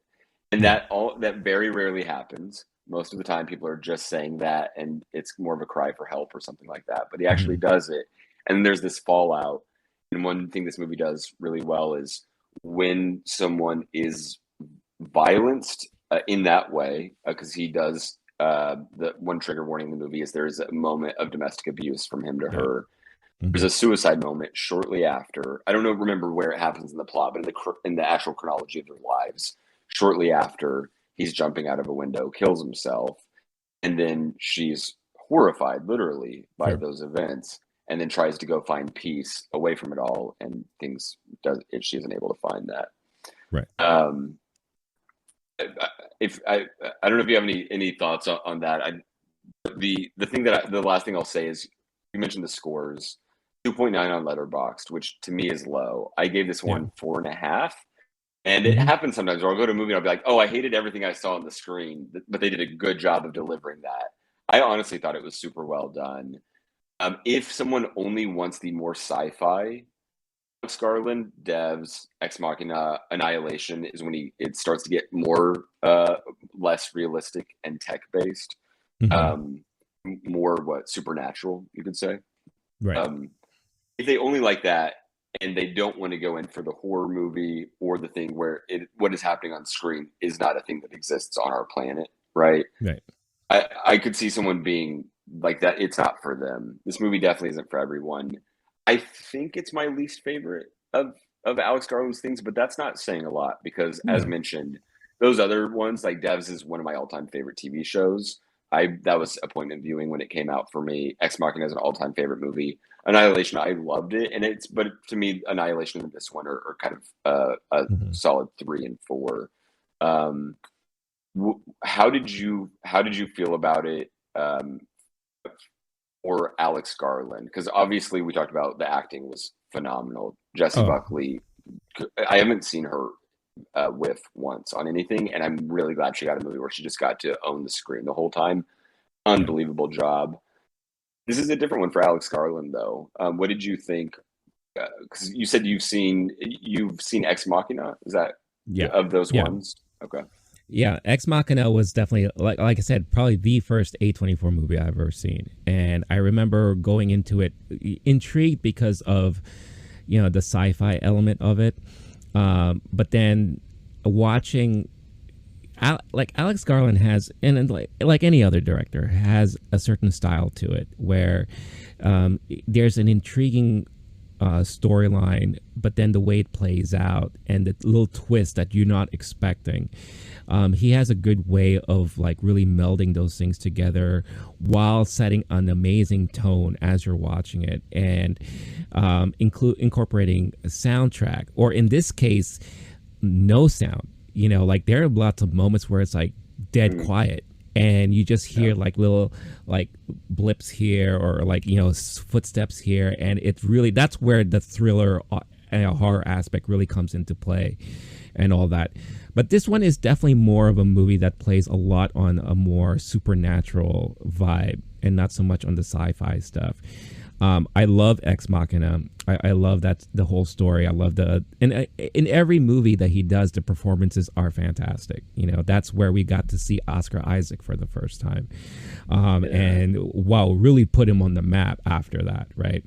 and Yeah. that very rarely happens. Most of the time, people are just saying that, and it's more of a cry for help or something like that. But he actually Hmm. does it, and there's this fallout. And one thing this movie does really well is, when someone is violenced in that way, because he does. The one trigger warning in the movie is there is a moment of domestic abuse from him to Yeah. her. There's Hmm. a suicide moment shortly after. I don't know, remember where it happens in the plot, but in the actual chronology of their lives, shortly after, he's jumping out of a window, kills himself, and then she's horrified, literally, by Sure. those events, and then tries to go find peace away from it all, and things does she isn't able to find that. Right. Um, if I don't know if you have any thoughts on that. The thing the last thing I'll say is, you mentioned the scores. 2.9 on Letterboxd, which to me is low. I gave this Yeah. one 4.5. And it Hmm. happens sometimes where I'll go to a movie and I'll be like, oh, I hated everything I saw on the screen, but they did a good job of delivering that. I honestly thought it was super well done. If someone only wants the more sci-fi, Alex Garland, Devs, Ex Machina, Annihilation is when it starts to get more less realistic and tech based, Mm-hmm. um, more supernatural, you could say. Right. If they only like that and they don't want to go in for the horror movie or the thing where what is happening on screen is not a thing that exists on our planet, right? Right. I could see someone being like that. It's not for them. This movie definitely isn't for everyone. I think it's my least favorite of Alex Garland's things, but that's not saying a lot because, as No. mentioned, those other ones like Devs is one of my all time favorite TV shows. That was appointment viewing when it came out for me. Ex Machina is an all time favorite movie. Annihilation, I loved it, but to me, Annihilation and this one are kind of a Mm-hmm. solid 3 and 4. Um, how did you feel about it, or Alex Garland? Because obviously we talked about the acting was phenomenal. Jessie Oh, Buckley, I haven't seen her whiff once on anything, and I'm really glad she got a movie where she just got to own the screen the whole time. yeah. Unbelievable job. This is a different one for Alex Garland, though. What did you think? Because you said you've seen Ex Machina. Is that Yeah. of those Yeah. ones? Okay. Yeah, Ex Machina was definitely like I said, probably the first A24 movie I've ever seen, and I remember going into it intrigued because of the sci-fi element of it, but then watching. Like Alex Garland has, and like any other director, has a certain style to it where there's an intriguing storyline, but then the way it plays out and the little twist that you're not expecting. He has a good way of like really melding those things together while setting an amazing tone as you're watching it, and incorporating a soundtrack, or in this case, no sound. Like there are lots of moments where it's like dead quiet, and you just hear like little like blips here, or like footsteps here, and it's really, that's where the thriller and horror aspect really comes into play and all that. But this one is definitely more of a movie that plays a lot on a more supernatural vibe and not so much on the sci-fi stuff. I love Ex Machina. I love that, the whole story. I love in every movie that he does, the performances are fantastic. That's where we got to see Oscar Isaac for the first time, and wow, really put him on the map after that, right?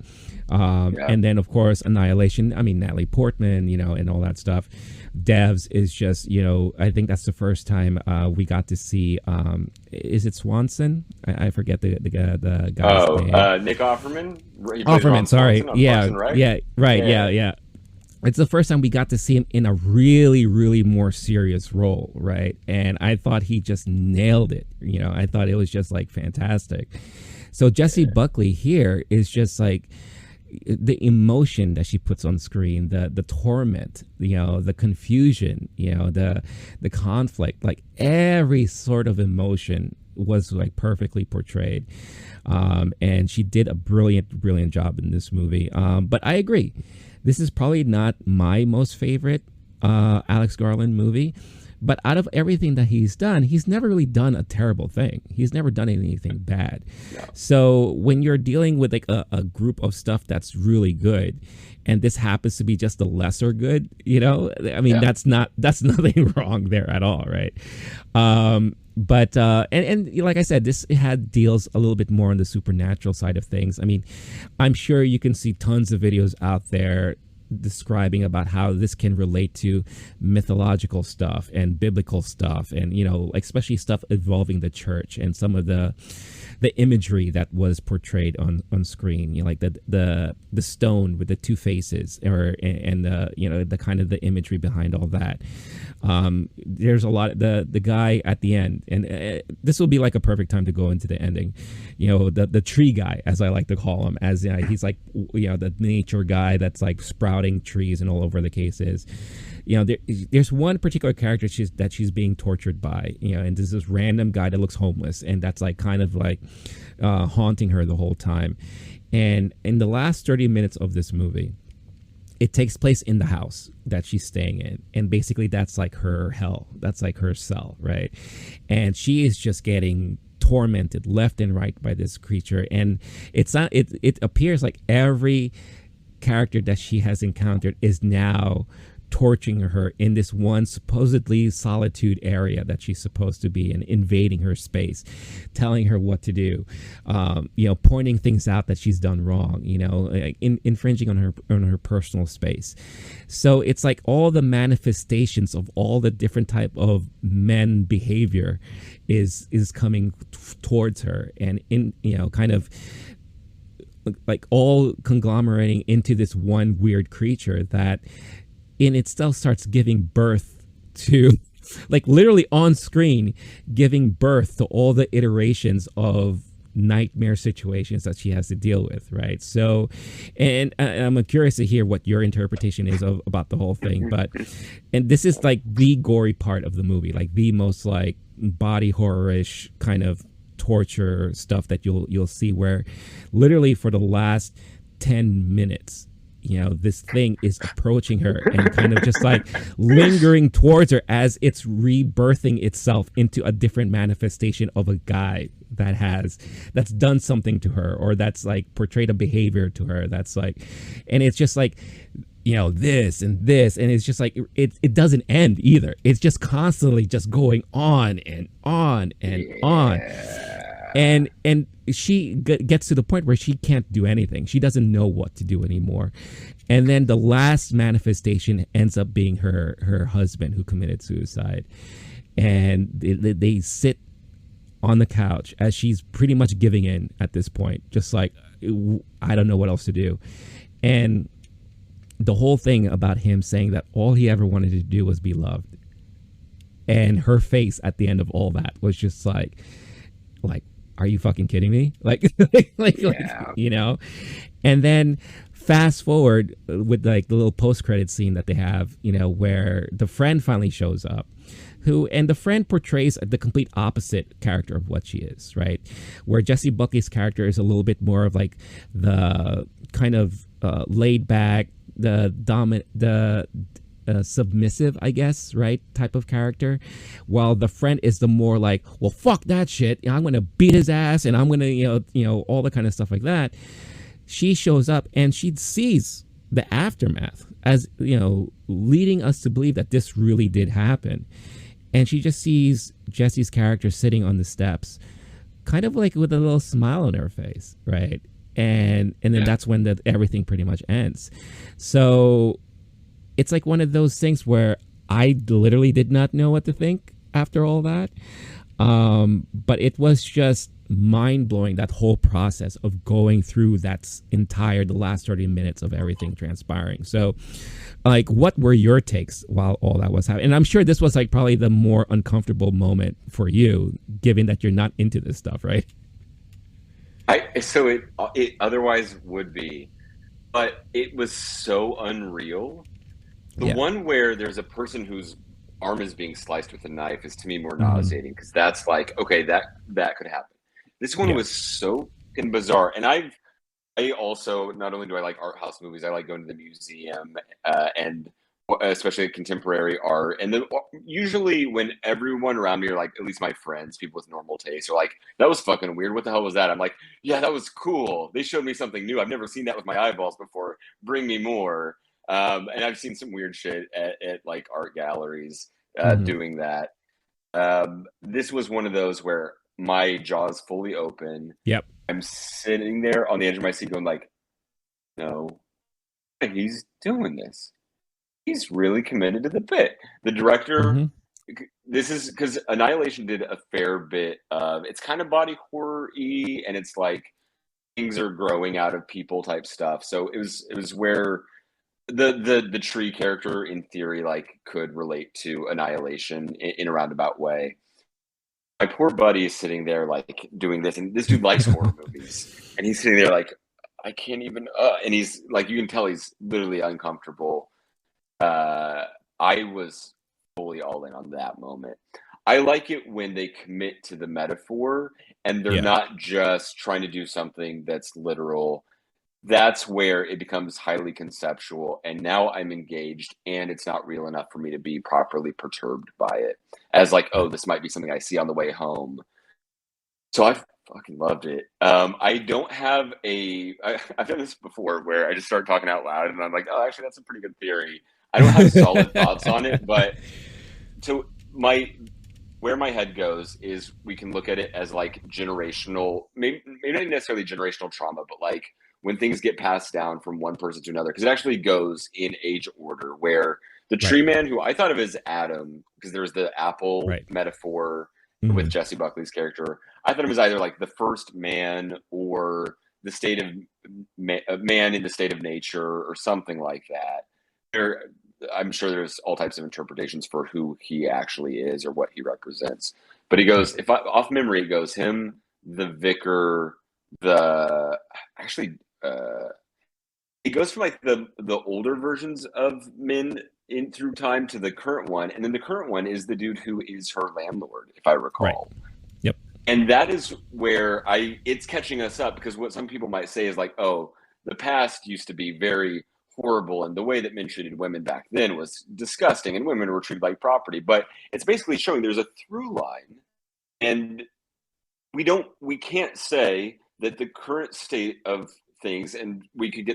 And then of course Annihilation. I mean, Natalie Portman, and all that stuff. Devs is just, I think that's the first time we got to see. Is it Swanson? I forget the guy's name. Nick Offerman. Offerman, sorry. Yeah, Parks and Rec? yeah, right. Yeah. It's the first time we got to see him in a really, really more serious role, right? And I thought he just nailed it. I thought it was just like fantastic. So Jessie Buckley here is just like the emotion that she puts on screen, the torment, the confusion, the conflict, like every sort of emotion was like perfectly portrayed. And she did a brilliant job in this movie. But I agree, this is probably not my most favorite Alex Garland movie. But out of everything that he's done, he's never really done a terrible thing. He's never done anything bad. No. So when you're dealing with like a group of stuff that's really good, and this happens to be just the lesser good, I mean, that's nothing wrong there at all, right? But like I said, this deals a little bit more on the supernatural side of things. I mean, I'm sure you can see tons of videos out there describing about how this can relate to mythological stuff and biblical stuff, and especially stuff involving the church and some of the imagery that was portrayed on screen, like the stone with the two faces, and the kind of the imagery behind all that. There's a lot. The guy at the end, and this will be like a perfect time to go into the ending. The tree guy, as I like to call him, as he's like the nature guy that's like sprouting trees and all over the case is. There's one particular character that she's being tortured by, and there's this random guy that looks homeless, and that's like kind of like haunting her the whole time. And in the last 30 minutes of this movie, it takes place in the house that she's staying in, and basically that's like her hell. That's like her cell, right? And she is just getting tormented left and right by this creature. And it's not, it appears like every character that she has encountered is now torturing her in this one supposedly solitude area that she's supposed to be in, invading her space, telling her what to do, pointing things out that she's done wrong, infringing on her personal space. So it's like all the manifestations of all the different type of men behavior is coming towards her, and kind of like all conglomerating into this one weird creature that in itself starts giving birth to, like literally on screen, giving birth to all the iterations of nightmare situations that she has to deal with, right? So, and I'm curious to hear what your interpretation is about the whole thing. And this is like the gory part of the movie, like the most like body horror-ish kind of torture stuff that you'll see, where literally for the last 10 minutes, this thing is approaching her and kind of just like lingering towards her as it's rebirthing itself into a different manifestation of a guy that's done something to her, or that's like portrayed a behavior to her that's like, and it's just like, this and this, and it's just like it doesn't end either. It's just constantly just going on and on and on. And she gets to the point where she can't do anything. She doesn't know what to do anymore. And then the last manifestation ends up being her husband, who committed suicide. And they sit on the couch as she's pretty much giving in at this point, just like, I don't know what else to do. And the whole thing about him saying that all he ever wanted to do was be loved. And her face at the end of all that was just like, are you fucking kidding me? Like, and then fast forward with like the little post-credit scene that they have, where the friend finally shows up, and the friend portrays the complete opposite character of what she is, right? Where Jessie Buckley's character is a little bit more of like the kind of laid back, submissive, I guess, right, type of character, while the friend is the more like, well, fuck that shit, I'm gonna beat his ass, and I'm gonna all the kind of stuff like that. She shows up and she sees the aftermath as leading us to believe that this really did happen, and she just sees Jessie's character sitting on the steps, kind of like with a little smile on her face, right? And then that's when everything pretty much ends. So it's like one of those things where I literally did not know what to think after all that. But it was just mind-blowing, that whole process of going through the last 30 minutes of everything transpiring. So, like, what were your takes while all that was happening? And I'm sure this was like probably the more uncomfortable moment for you, given that you're not into this stuff, right? So it otherwise would be, but it was so unreal. The one where there's a person whose arm is being sliced with a knife is to me more nauseating, because that's like, okay, that could happen. This one was so fucking bizarre. And I also, not only do I like art house movies, I like going to the museum and especially contemporary art. And then usually when everyone around me are like, at least my friends, people with normal taste, are like, that was fucking weird. What the hell was that? I'm like, yeah, that was cool. They showed me something new. I've never seen that with my eyeballs before. Bring me more. And I've seen some weird shit at like art galleries doing that. This was one of those where my jaw's fully open. Yep. I'm sitting there on the edge of my seat going like, no, he's doing this. He's really committed to the bit. The director, this is because Annihilation did a fair bit of, it's kind of body horror-y, and it's like things are growing out of people type stuff. So it was where the tree character in theory like could relate to Annihilation in a roundabout way. My poor buddy is sitting there like doing this, and this dude likes horror movies, and he's sitting there like, I can't even and he's like, you can tell he's literally uncomfortable. I was fully all in on that moment. I like it when they commit to the metaphor and they're not just trying to do something that's literal. That's where it becomes highly conceptual, and now I'm engaged, and it's not real enough for me to be properly perturbed by it as like, oh, this might be something I see on the way home. So I fucking loved it. I don't have I've done this before where I just start talking out loud and I'm like, oh, actually, that's a pretty good theory. I don't have solid thoughts on it, but to my where my head goes is we can look at it as like generational, maybe not necessarily generational trauma, but like when things get passed down from one person to another, because it actually goes in age order where the Right. tree man, who I thought of as Adam, because there's the apple Right. metaphor with Hmm. Jessie Buckley's character, I thought of him as either like the first man or the state of man in the state of nature or something like that. There, I'm sure there's all types of interpretations for who he actually is or what he represents. But he Right. goes, if I, off memory, it goes him, the vicar, the actually, it goes from like the older versions of men in through time to the current one, and then the current one is the dude who is her landlord, if I Right. recall. Yep. And that is where it's catching us up because what some people might say is like, oh, the past used to be very horrible and the way that men treated women back then was disgusting and women were treated like property. But it's basically showing there's a through line, and we can't say that the current state of things, and we could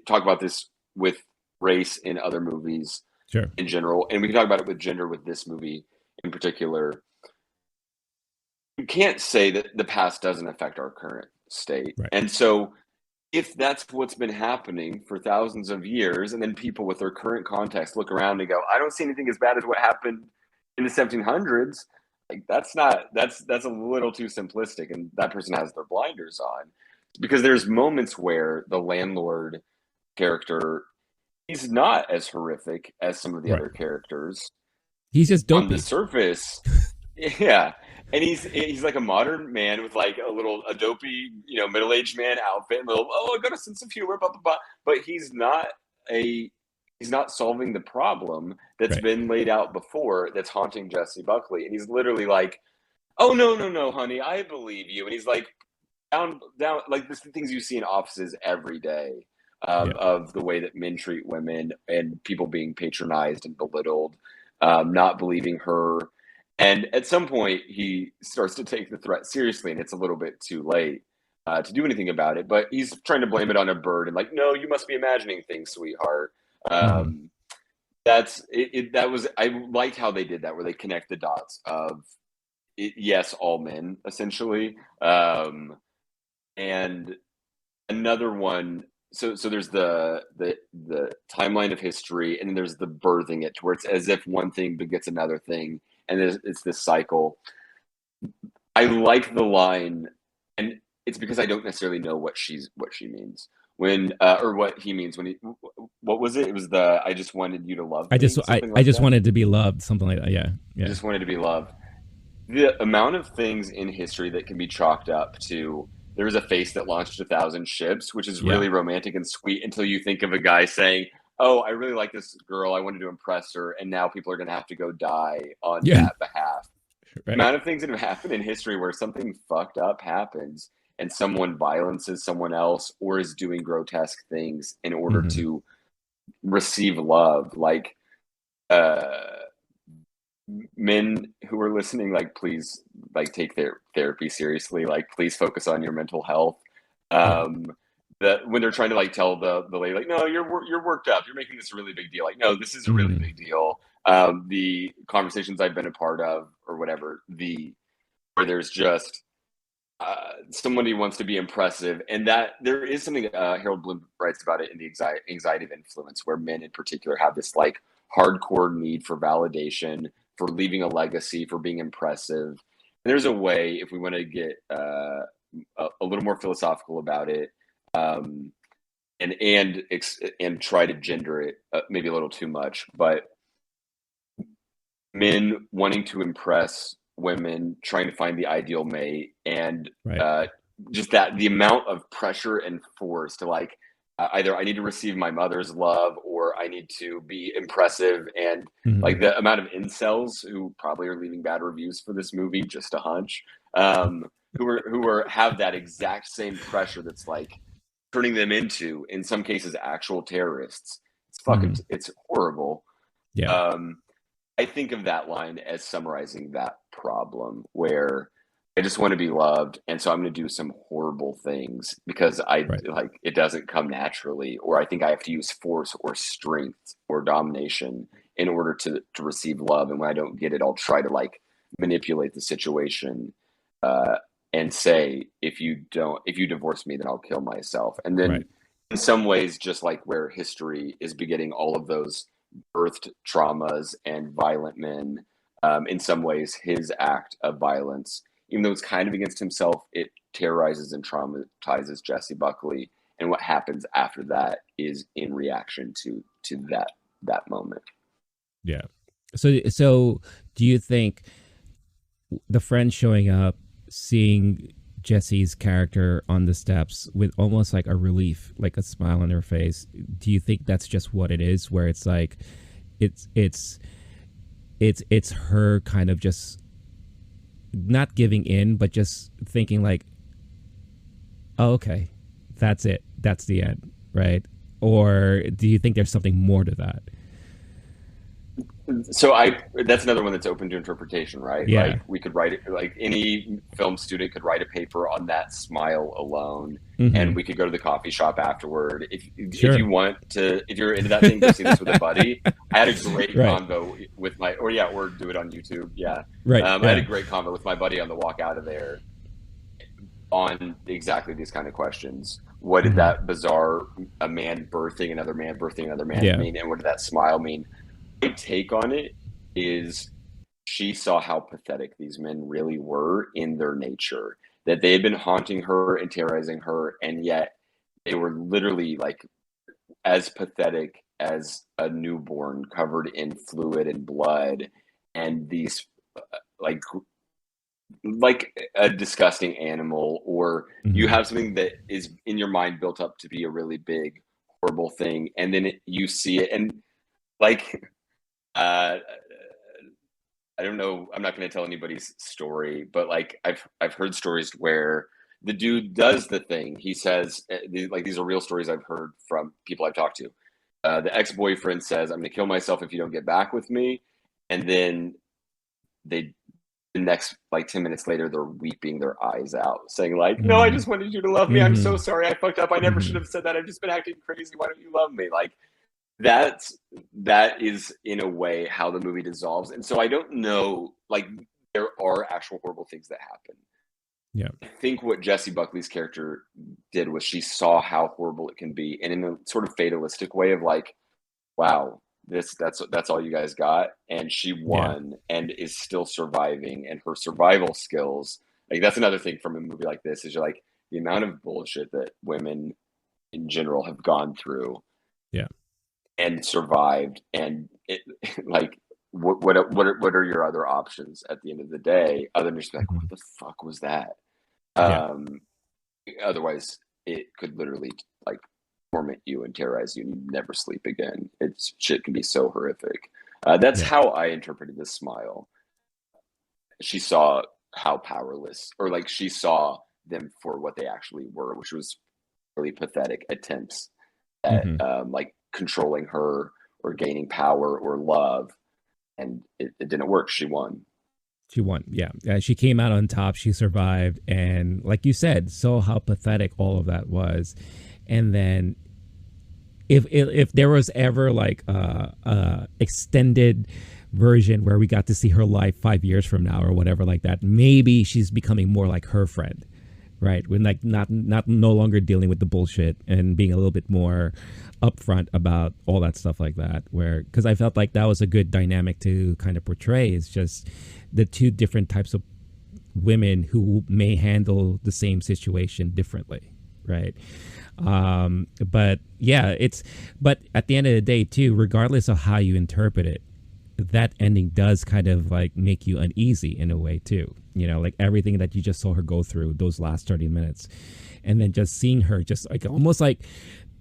talk about this with race in other movies Sure. in general, and we can talk about it with gender with this movie in particular. You can't say that the past doesn't affect our current state. Right. And so if that's what's been happening for thousands of years, and then people with their current context look around and go, I don't see anything as bad as what happened in the 1700s, like that's a little too simplistic, and that person has their blinders on. Because there's moments where the landlord character, he's not as horrific as some of the Right. other characters He's just on the dopey. surface. Yeah. And he's like a modern man with like a dopey, middle-aged man outfit and little, oh, I got a sense of humor, blah blah blah. But a he's not solving the problem that's Right. been laid out before that's haunting Jessie Buckley. And he's literally like, oh no, honey, I believe you. And he's like down like the things you see in offices every day, Yeah. of the way that men treat women and people being patronized and belittled, not believing her. And at some point, he starts to take the threat seriously, and it's a little bit too late to do anything about it. But he's trying to blame it on a bird and like, no, you must be imagining things, sweetheart. Hmm. Um, that's it. That was I liked how they did that, where they connect the dots of yes, all men essentially. And another one, so there's the timeline of history, and then there's the birthing it, to where it's as if one thing begets another thing, and it's this cycle. I like the line, and it's because I don't necessarily know what she means when, or what he means when he. What was it? It was the I just wanted you to love me, something I like just that. wanted to be loved, something like that. Yeah. I Yeah. just wanted to be loved. The amount of things in history that can be chalked up to there was a face that launched 1,000 ships, which is Yeah. really romantic and sweet until you think of a guy saying, oh, I really like this girl, I wanted to impress her, and now people are going to have to go die on Yeah. that behalf. The Right. amount of things that have happened in history where something fucked up happens and someone violences someone else or is doing grotesque things in order Hmm. to receive love, like, uh men who are listening, like, please, like, take their therapy seriously, like, please focus on your mental health. Yeah. That when they're trying to like tell the lady, like, no, you're worked up, you're making this a really big deal, like, no, this is a really Hmm. big deal. The conversations I've been a part of or whatever, where there's just somebody wants to be impressive, and that there is something, Harold Bloom writes about it in the anxiety of influence, where men in particular have this like hardcore need for validation, for leaving a legacy, for being impressive. And there's a way, if we want to get a little more philosophical about it, um, and try to gender it maybe a little too much, but men wanting to impress women, trying to find the ideal mate, and Right. uh, just that the amount of pressure and force to like either I need to receive my mother's love or I need to be impressive, and like Hmm. the amount of incels who probably are leaving bad reviews for this movie, just a hunch, who are have that exact same pressure that's like turning them into, in some cases, actual terrorists. Hmm. It's horrible. Yeah. Um, I think of that line as summarizing that problem where I just want to be loved, and so I'm going to do some horrible things because Right. like it doesn't come naturally, or I think I have to use force or strength or domination in order to receive love. And when I don't get it, I'll try to like manipulate the situation uh, and say, if you divorce me, then I'll kill myself. And then Right. in some ways, just like where history is begetting all of those birthed traumas and violent men, in some ways, his act of violence, even though it's kind of against himself, it terrorizes and traumatizes Jessie Buckley. And what happens after that is in reaction to that moment. Yeah. So do you think the friend showing up, seeing Jessie's character on the steps with almost like a relief, like a smile on her face, do you think that's just what it is, where it's like it's her kind of just not giving in, but just thinking like, oh, okay, that's it, that's the end, right? Or do you think there's something more to that? So that's another one that's open to interpretation, right? Yeah. Like we could write it, like any film student could write a paper on that smile alone, Mm-hmm. and we could go to the coffee shop afterward. Sure. If you want to, if you're into that thing, go see this with a buddy. I had a great Right. convo with or do it on YouTube. Yeah. Right. I had a great convo with my buddy on the walk out of there on exactly these kind of questions. What did that bizarre, a man birthing another man mean? And what did that smile mean? My take on it is she saw how pathetic these men really were in their nature, that they had been haunting her and terrorizing her, and yet they were literally like as pathetic as a newborn covered in fluid and blood, and these like a disgusting animal, or you have something that is in your mind built up to be a really big horrible thing, and then you see it, and like I don't know, I'm not going to tell anybody's story, but like I've heard stories where the dude does the thing. He says, these are real stories I've heard from people I've talked to. The ex-boyfriend says, "I'm going to kill myself if you don't get back with me," and then the next like 10 minutes later, they're weeping their eyes out, saying like, "No, I just wanted you to love me. I'm so sorry. I fucked up. I never should have said that. I've just been acting crazy. Why don't you love me?" Like that is in a way how the movie dissolves. And so I don't know, like there are actual horrible things that happen. Yeah. I think what Jessie Buckley's character did was she saw how horrible it can be, and in a sort of fatalistic way of like, wow, that's all you guys got. And she won and is still surviving, and her survival skills, like that's another thing from a movie like this, is you're like the amount of bullshit that women in general have gone through. Yeah. And survived, and it like what are your other options at the end of the day other than just like, what the fuck was that? Otherwise it could literally like torment you and terrorize you and you never sleep again. Shit can be so horrific. That's how I interpreted this smile. She saw how powerless, or like she saw them for what they actually were, which was really pathetic attempts at like controlling her or gaining power or love, and it didn't work. She won. Yeah. She came out on top. She survived, and like you said, saw how pathetic all of that was. And then if there was ever like a extended version where we got to see her life 5 years from now or whatever like that, maybe she's becoming more like her friend, right? When like not no longer dealing with the bullshit and being a little bit more upfront about all that stuff like that, where, because I felt like that was a good dynamic to kind of portray, is just the two different types of women who may handle the same situation differently, right? But yeah, but at the end of the day too, regardless of how you interpret it, that ending does kind of like make you uneasy in a way too, you know, like everything that you just saw her go through those last 30 minutes, and then just seeing her just like almost like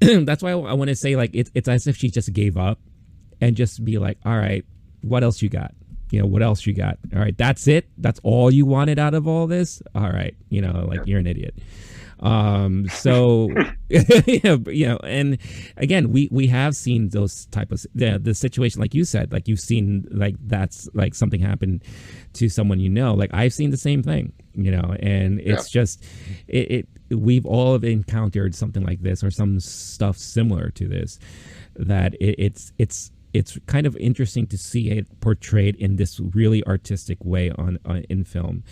that's why I want to say like it's as if she just gave up and just be like, all right, what else you got? You know, what else you got? All right, that's it. That's all you wanted out of all this. All right, you know, like you're an idiot. So and again, we have seen those type of the situation, like you said, like you've seen like that's like something happened to someone, like I've seen the same thing, and it's just we've all encountered something like this or some stuff similar to this, that it's kind of interesting to see it portrayed in this really artistic way on in film.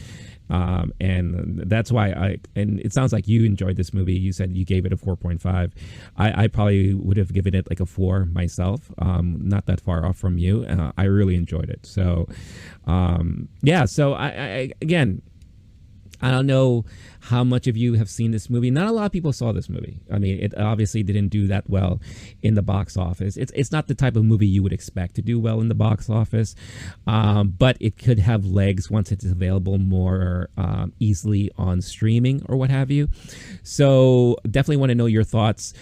And that's why and it sounds like you enjoyed this movie. You said you gave it a 4.5. I probably would have given it like a 4 myself. Not that far off from you. I really enjoyed it. So, so I again, I don't know how much of you have seen this movie. Not a lot of people saw this movie. I mean, it obviously didn't do that well in the box office. It's not the type of movie you would expect to do well in the box office, but it could have legs once it's available more easily on streaming or what have you. So definitely want to know your thoughts.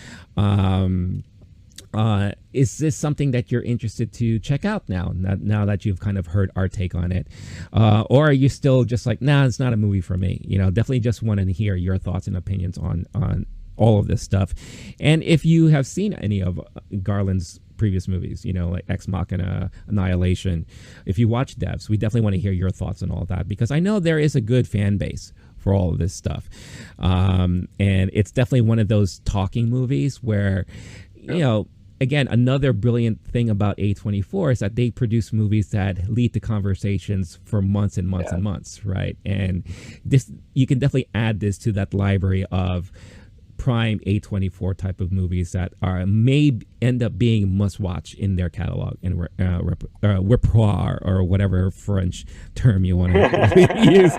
Is this something that you're interested to check out now that you've kind of heard our take on it? Or are you still just like, nah, it's not a movie for me? Definitely just want to hear your thoughts and opinions on all of this stuff. And if you have seen any of Garland's previous movies, like Ex Machina, Annihilation, if you watch Devs, we definitely want to hear your thoughts on all that, because I know there is a good fan base for all of this stuff. And it's definitely one of those talking movies where, again, another brilliant thing about A24 is that they produce movies that lead to conversations for months and months and months, right? And this, you can definitely add this to that library of prime A24 type of movies that may end up being must watch in their catalog and repertoire, or whatever French term you want to use,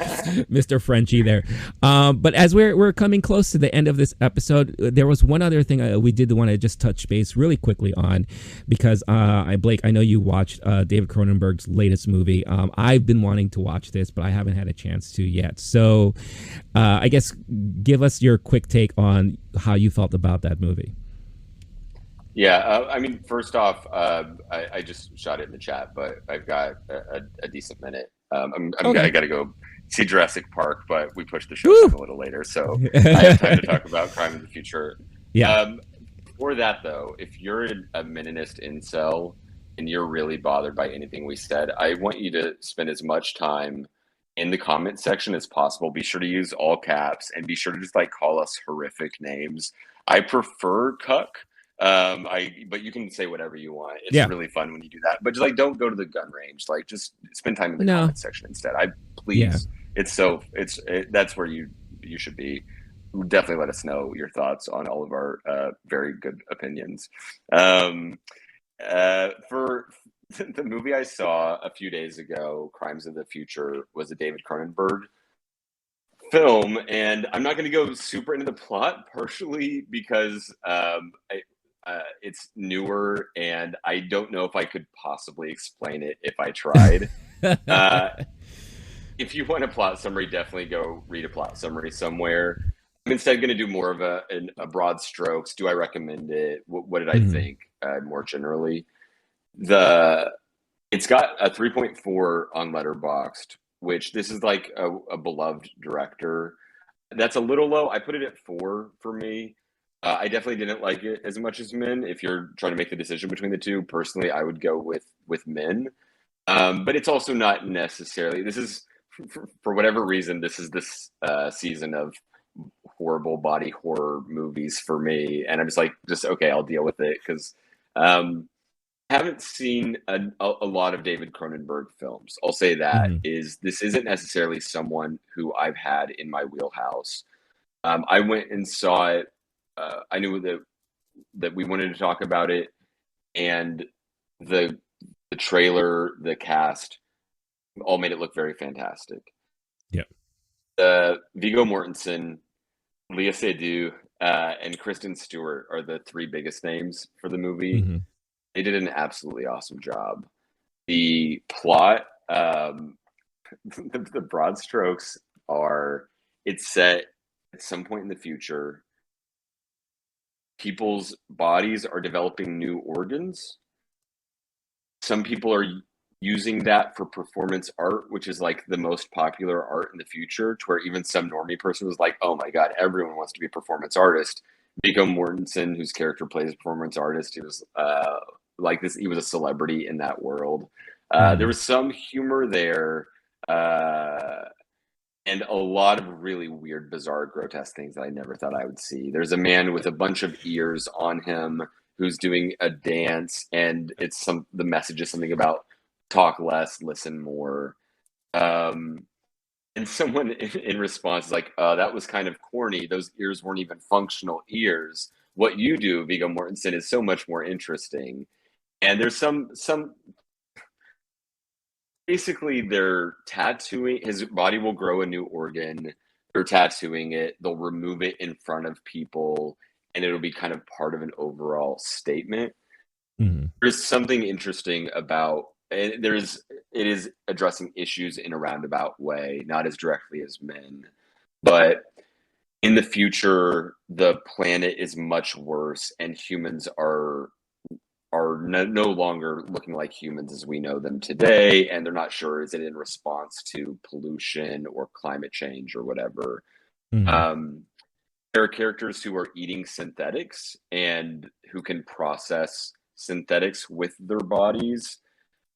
Mr. Frenchy there. But as we're coming close to the end of this episode, there was one other thing we did want to just touch base really quickly on, because Blake, I know you watched David Cronenberg's latest movie. I've been wanting to watch this, but I haven't had a chance to yet. So I guess give us your quick take on how you felt about that movie. Yeah, I mean, first off, I just shot it in the chat, but I've got a decent minute. I got to go see Jurassic Park, but we pushed the show a little later, so I have time to talk about Crime of the Future. Yeah. For that, though, if you're a Meninist incel and you're really bothered by anything we said, I want you to spend as much time in the comment section as possible. Be sure to use all caps, and be sure to just call us horrific names. I prefer cuck. But you can say whatever you want. It's really fun when you do that. But just don't go to the gun range. Just spend time in the comment section instead. Please. That's where you should be. Definitely let us know your thoughts on all of our very good opinions. For the movie I saw a few days ago, Crimes of the Future, was a David Cronenberg film, and I'm not going to go super into the plot, partially because it's newer, and I don't know if I could possibly explain it if I tried. If you want a plot summary, definitely go read a plot summary somewhere. I'm instead going to do more of a broad strokes. Do I recommend it? What did I think more generally? It's got a 3.4 on Letterboxd, which this is a beloved director. That's a little low. I put it at 4 for me. I definitely didn't like it as much as Men. If you're trying to make the decision between the two, personally, I would go with Men. But it's also not necessarily. This is, for whatever reason, this is this season of horrible body horror movies for me, and I'm just okay. I'll deal with it, because I haven't seen a lot of David Cronenberg films. I'll say that this isn't necessarily someone who I've had in my wheelhouse. I went and saw it. I knew that we wanted to talk about it, and the trailer, the cast, all made it look very fantastic. Yeah. Viggo Mortensen, Leah Seydoux, and Kristen Stewart are the 3 biggest names for the movie. They did an absolutely awesome job. The plot, the broad strokes are, it's set at some point in the future. People's bodies are developing new organs. Some people are using that for performance art, which is like the most popular art in the future, to where even some normie person was like, oh my God, everyone wants to be a performance artist. Viggo Mortensen, whose character plays a performance artist, he was like this, he was a celebrity in that world. There was some humor there, and a lot of really weird, bizarre, grotesque things that I never thought I would see. There's a man with a bunch of ears on him who's doing a dance, and the message is something about talk less, listen more. And someone in response is like, that was kind of corny. Those ears weren't even functional ears. What you do, Viggo Mortensen, is so much more interesting. And there's some basically they're tattooing his body will grow a new organ. They're tattooing it. They'll remove it in front of people, and it'll be kind of part of an overall statement. There's something interesting about and it is addressing issues in a roundabout way, not as directly as men. But in the future, the planet is much worse, and humans are no longer looking like humans as we know them today, and they're not sure is it in response to pollution or climate change or whatever. There are characters who are eating synthetics and who can process synthetics with their bodies.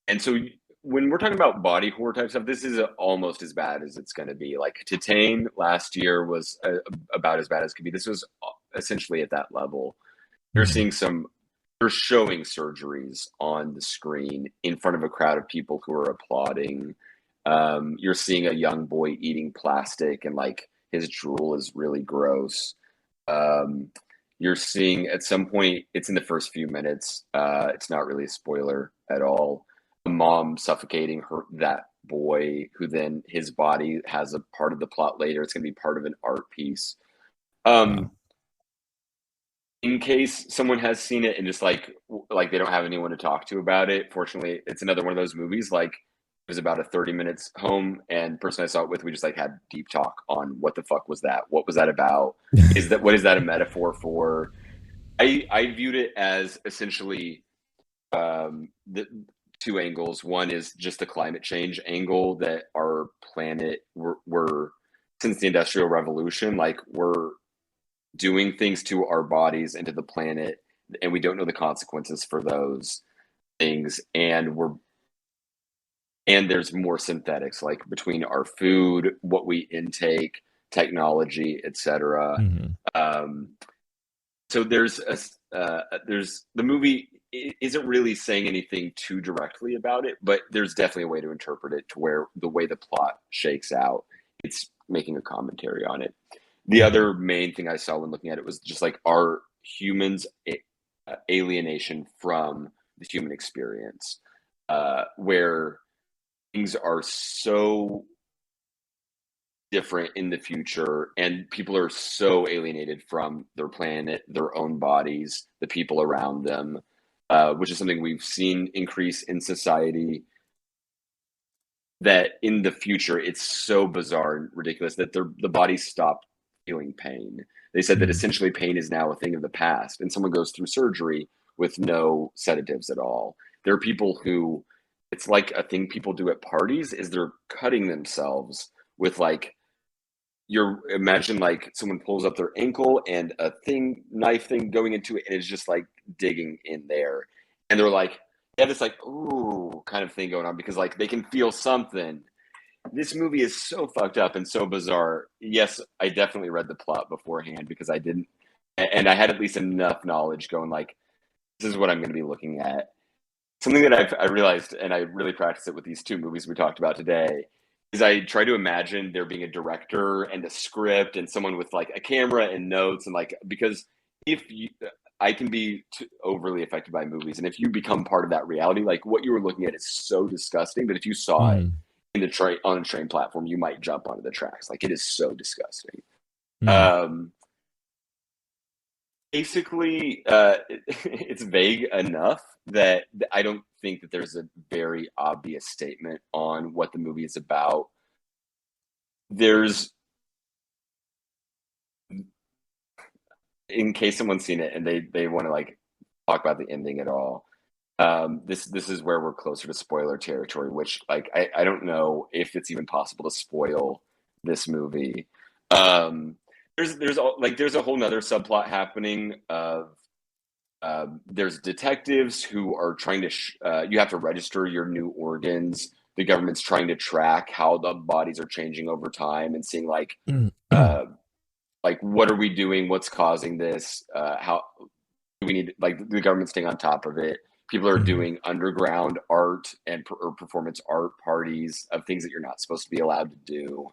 And so when we're talking about body horror type stuff, this is almost as bad as it's going to be. Like Titane last year was about as bad as could be. This was essentially at that level. You're seeing they're showing surgeries on the screen in front of a crowd of people who are applauding. You're seeing a young boy eating plastic and like his drool is really gross. You're seeing at some point, it's in the first few minutes. It's not really a spoiler at all. A mom suffocating that boy, who then his body has a part of the plot later. It's going to be part of an art piece. In case someone has seen it and just like they don't have anyone to talk to about it. Fortunately, it's another one of those movies. Like it was about a 30 minutes home, and the person I saw it with, we just like had deep talk on what the fuck was that? What was that about? What is that a metaphor for? I viewed it as essentially the two angles. One is just the climate change angle, that our planet, we're since the Industrial Revolution, like we're doing things to our bodies and to the planet, and we don't know the consequences for those things. And there's more synthetics, like between our food, what we intake, technology, etc. So there's the movie isn't really saying anything too directly about it, but there's definitely a way to interpret it to where the way the plot shakes out, it's making a commentary on it. The other main thing I saw when looking at it was just like, are humans alienation from the human experience, where things are so different in the future and people are so alienated from their planet, their own bodies, the people around them, which is something we've seen increase in society, that in the future it's so bizarre and ridiculous that the bodies stop feeling pain. They said that essentially pain is now a thing of the past, and someone goes through surgery with no sedatives at all. There are people who, it's like a thing people do at parties, is they're cutting themselves with like, imagine like someone pulls up their ankle and a knife thing going into it, and it's just like digging in there. And they're like, they have this like, ooh, kind of thing going on because like they can feel something. This movie is so fucked up and so bizarre. Yes, I definitely read the plot beforehand because I didn't, and I had at least enough knowledge going like, this is what I'm going to be looking at. Something that I realized, and I really practiced it with these two movies we talked about today, is I try to imagine there being a director and a script and someone with like a camera and notes, and like, because I can be overly affected by movies, and if you become part of that reality, like what you were looking at is so disgusting that if you saw it in the train on a train platform, you might jump onto the tracks. Like it is so disgusting. Basically, it's vague enough that I don't think that there's a very obvious statement on what the movie is about. There's, in case someone's seen it and they want to like talk about the ending at all, This is where we're closer to spoiler territory, which like I don't know if it's even possible to spoil this movie. Um, there's a whole nother subplot happening of there's detectives who are trying to you have to register your new organs. The government's trying to track how the bodies are changing over time and seeing like what are we doing, what's causing this, how we need like the government staying on top of it. People are doing underground art or performance art parties of things that you're not supposed to be allowed to do.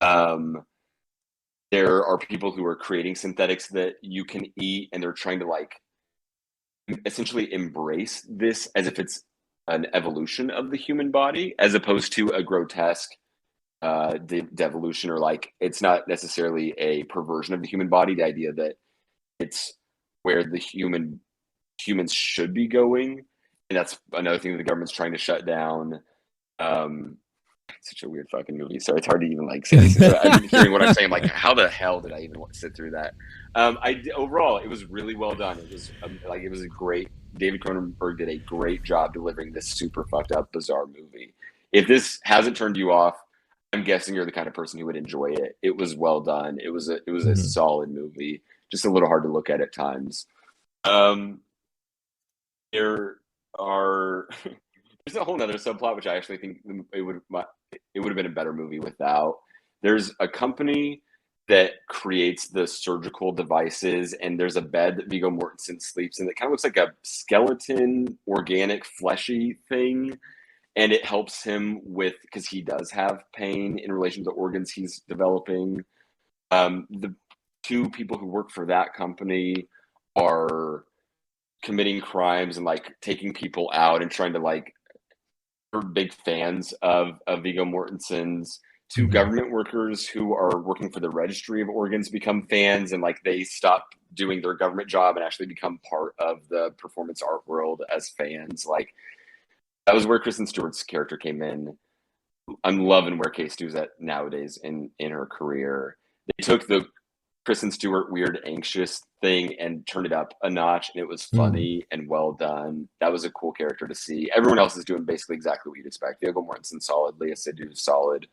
Um, there are people who are creating synthetics that you can eat, and they're trying to like essentially embrace this as if it's an evolution of the human body, as opposed to a grotesque devolution, or like it's not necessarily a perversion of the human body. The idea that it's where the humans should be going, and that's another thing that the government's trying to shut down. It's such a weird fucking movie, so it's hard to even like say this. I'm hearing what I'm saying, like how the hell did I even sit through that? Overall, it was really well done. It was like it was a great. David Cronenberg did a great job delivering this super fucked up, bizarre movie. If this hasn't turned you off, I'm guessing you're the kind of person who would enjoy it. It was well done. It was a solid movie, just a little hard to look at times. There are there's a whole nother subplot which I actually think it would have been a better movie without. There's a company that creates the surgical devices, and there's a bed that Viggo Mortensen sleeps in that kind of looks like a skeleton, organic, fleshy thing, and it helps him with because he does have pain in relation to the organs he's developing. The two people who work for that company are committing crimes and like taking people out and trying to like are big fans of Viggo Mortensen's. Two government workers who are working for the registry of organs become fans, and like they stop doing their government job and actually become part of the performance art world as fans. Like that was where Kristen Stewart's character came in. I'm loving where Kay Stu's at nowadays in her career. They took the Kristen Stewart weird anxious thing and turned it up a notch, and it was funny and well done. That was a cool character to see. Everyone else is doing basically exactly what you'd expect. Viggo Mortensen solid, Lea Seydoux solid.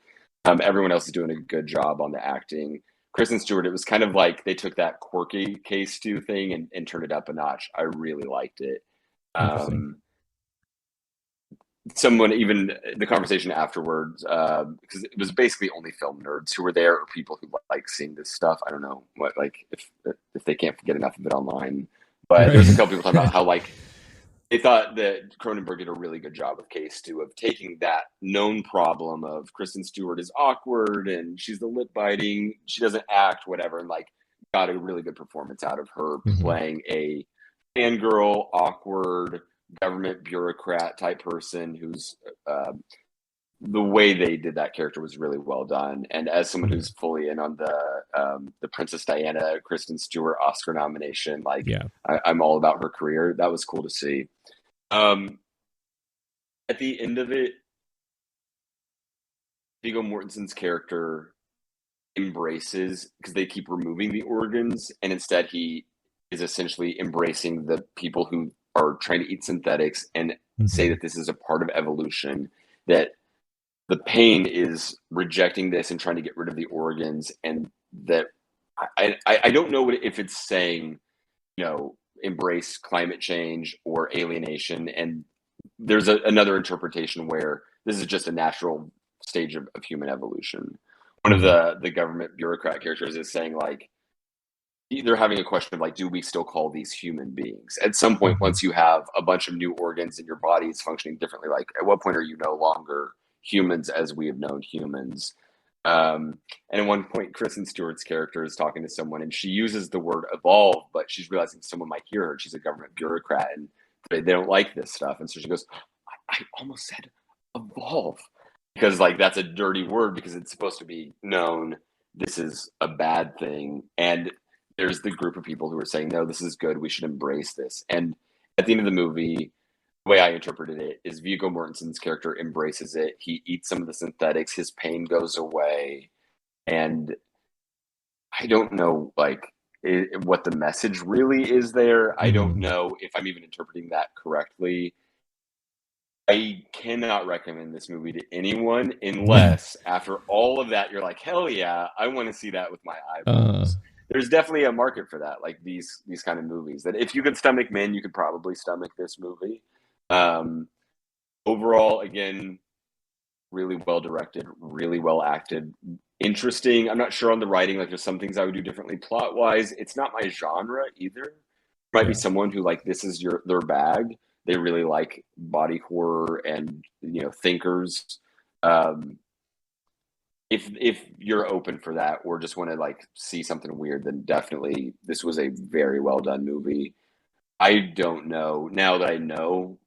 Everyone else is doing a good job on the acting. Kristen Stewart, it was kind of like they took that quirky Kay Stu thing and turned it up a notch. I really liked it. Someone, even the conversation afterwards, because it was basically only film nerds who were there, or people who like seeing this stuff. I don't know what, like if they can't get enough of it online, but there's a couple people talking about how like they thought that Cronenberg did a really good job of Case 2 of taking that known problem of Kristen Stewart is awkward and she's the lip biting, she doesn't act, whatever, and like got a really good performance out of her playing a fangirl, awkward government bureaucrat type person who's the way they did that character was really well done. And as someone who's fully in on the Princess Diana, Kristen Stewart Oscar nomination, like I'm all about her career. That was cool to see. At the end of it, Viggo Mortensen's character embraces, because they keep removing the organs, and instead he is essentially embracing the people who are trying to eat synthetics and say that this is a part of evolution, that the pain is rejecting this and trying to get rid of the organs, and that I don't know if it's saying, you know, embrace climate change or alienation, and there's another interpretation where this is just a natural stage of human evolution. One of the government bureaucrat characters is saying like they're having a question of like, do we still call these human beings? At some point, once you have a bunch of new organs and your body is functioning differently, like at what point are you no longer humans as we have known humans? And at one point, Kristen Stewart's character is talking to someone and she uses the word evolve, but she's realizing someone might hear her. She's a government bureaucrat and they don't like this stuff. And so she goes, I almost said evolve, because like that's a dirty word, because it's supposed to be known this is a bad thing. And there's the group of people who are saying, no, this is good, we should embrace this. And at the end of the movie, the way I interpreted it is Viggo Mortensen's character embraces it. He eats some of the synthetics, his pain goes away. And I don't know like what the message really is there. I don't know if I'm even interpreting that correctly. I cannot recommend this movie to anyone unless after all of that, you're like, hell yeah, I want to see that with my eyeballs. There's definitely a market for that, like these kind of movies. That if you could stomach Men, you could probably stomach this movie. Overall, again, really well directed, really well acted, interesting. I'm not sure on the writing. Like, there's some things I would do differently plot wise. It's not my genre either. Might be someone who, like, this is their bag. They really like body horror and, you know, thinkers. If you're open for that or just want to like see something weird, then definitely this was a very well done movie. I don't know, now that I know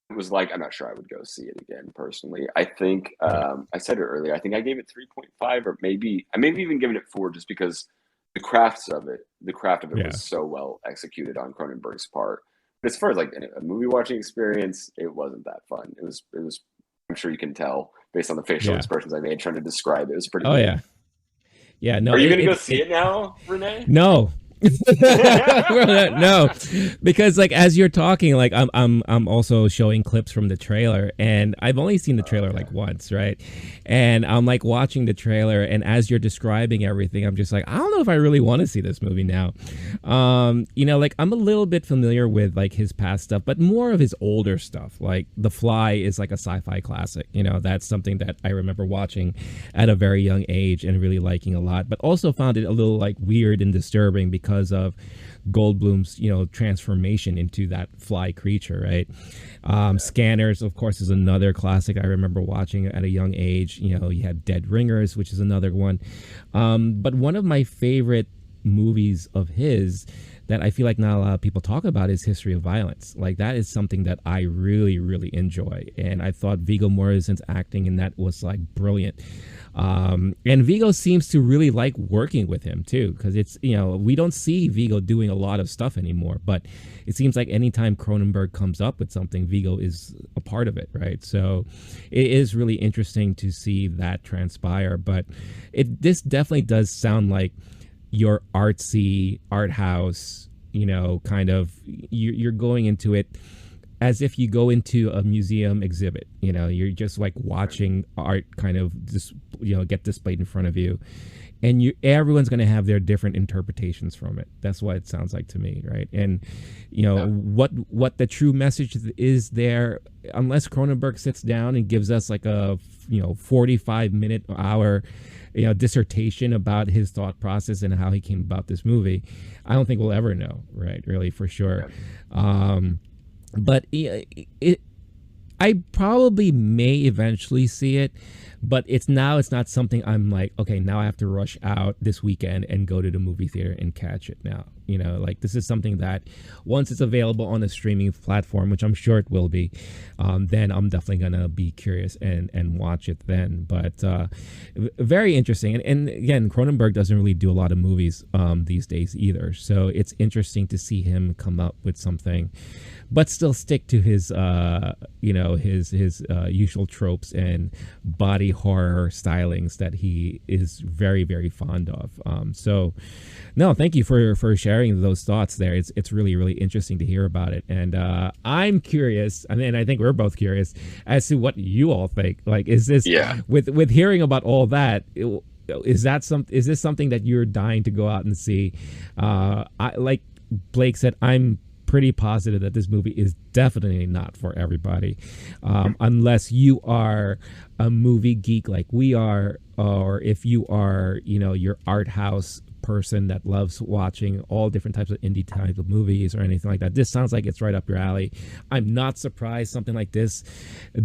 it was like, I'm not sure I would go see it again personally. I think I said it earlier, I think I gave it 3.5, or maybe I maybe even given it 4, just because the craft of it was so well executed on Cronenberg's part. But as far as like a movie watching experience, it wasn't that fun. It was I'm sure you can tell based on the facial expressions I made trying to describe it. It was pretty good. Yeah, no. Are you going to go see it now, Rene? No. No, because like as you're talking, like I'm also showing clips from the trailer, and I've only seen the trailer like once, right? And I'm like watching the trailer, and as you're describing everything, I'm just like, I don't know if I really want to see this movie now. You know, like I'm a little bit familiar with like his past stuff, but more of his older stuff. Like The Fly is like a sci-fi classic. You know, that's something that I remember watching at a very young age and really liking a lot, but also found it a little like weird and disturbing because of Goldblum's, you know, transformation into that fly creature, right? Scanners, of course, is another classic I remember watching at a young age. You know, you had Dead Ringers, which is another one. But one of my favorite movies of his that I feel like not a lot of people talk about is History of Violence. Like, that is something that I really, really enjoy. And I thought Viggo Mortensen's acting in that was like brilliant. And Viggo seems to really like working with him too, because it's, you know, we don't see Viggo doing a lot of stuff anymore, but it seems like anytime Cronenberg comes up with something, Viggo is a part of it, right? So it is really interesting to see that transpire, but this definitely does sound like your artsy art house, you know, kind of, you're going into it as if you go into a museum exhibit. You know, you're just like watching art kind of just, you know, get displayed in front of you, and everyone's going to have their different interpretations from it. That's what it sounds like to me, right? And you know, what the true message is there, unless Cronenberg sits down and gives us like a, you know, 45-minute hour, you know, dissertation about his thought process and how he came about this movie, I don't think we'll ever know, right? Really, for sure. But I probably may eventually see it, but it's not something I'm like, okay, now I have to rush out this weekend and go to the movie theater and catch it now. You know, like, this is something that once it's available on a streaming platform, which I'm sure it will be, then I'm definitely going to be curious and watch it then. But very interesting. And again, Cronenberg doesn't really do a lot of movies these days either. So it's interesting to see him come up with something, but still stick to his, you know, his usual tropes and body horror stylings that he is very, very fond of. So, no, thank you for sharing those thoughts there. It's really, really interesting to hear about it. And I'm curious, and I think we're both curious as to what you all think. Like, is this, with hearing about all that, is this something that you're dying to go out and see? Like Blake said, I'm pretty positive that this movie is definitely not for everybody, unless you are a movie geek like we are, or if you are, you know, your art house person that loves watching all different types of indie type of movies or anything like that. This sounds like it's right up your alley. I'm not surprised something like this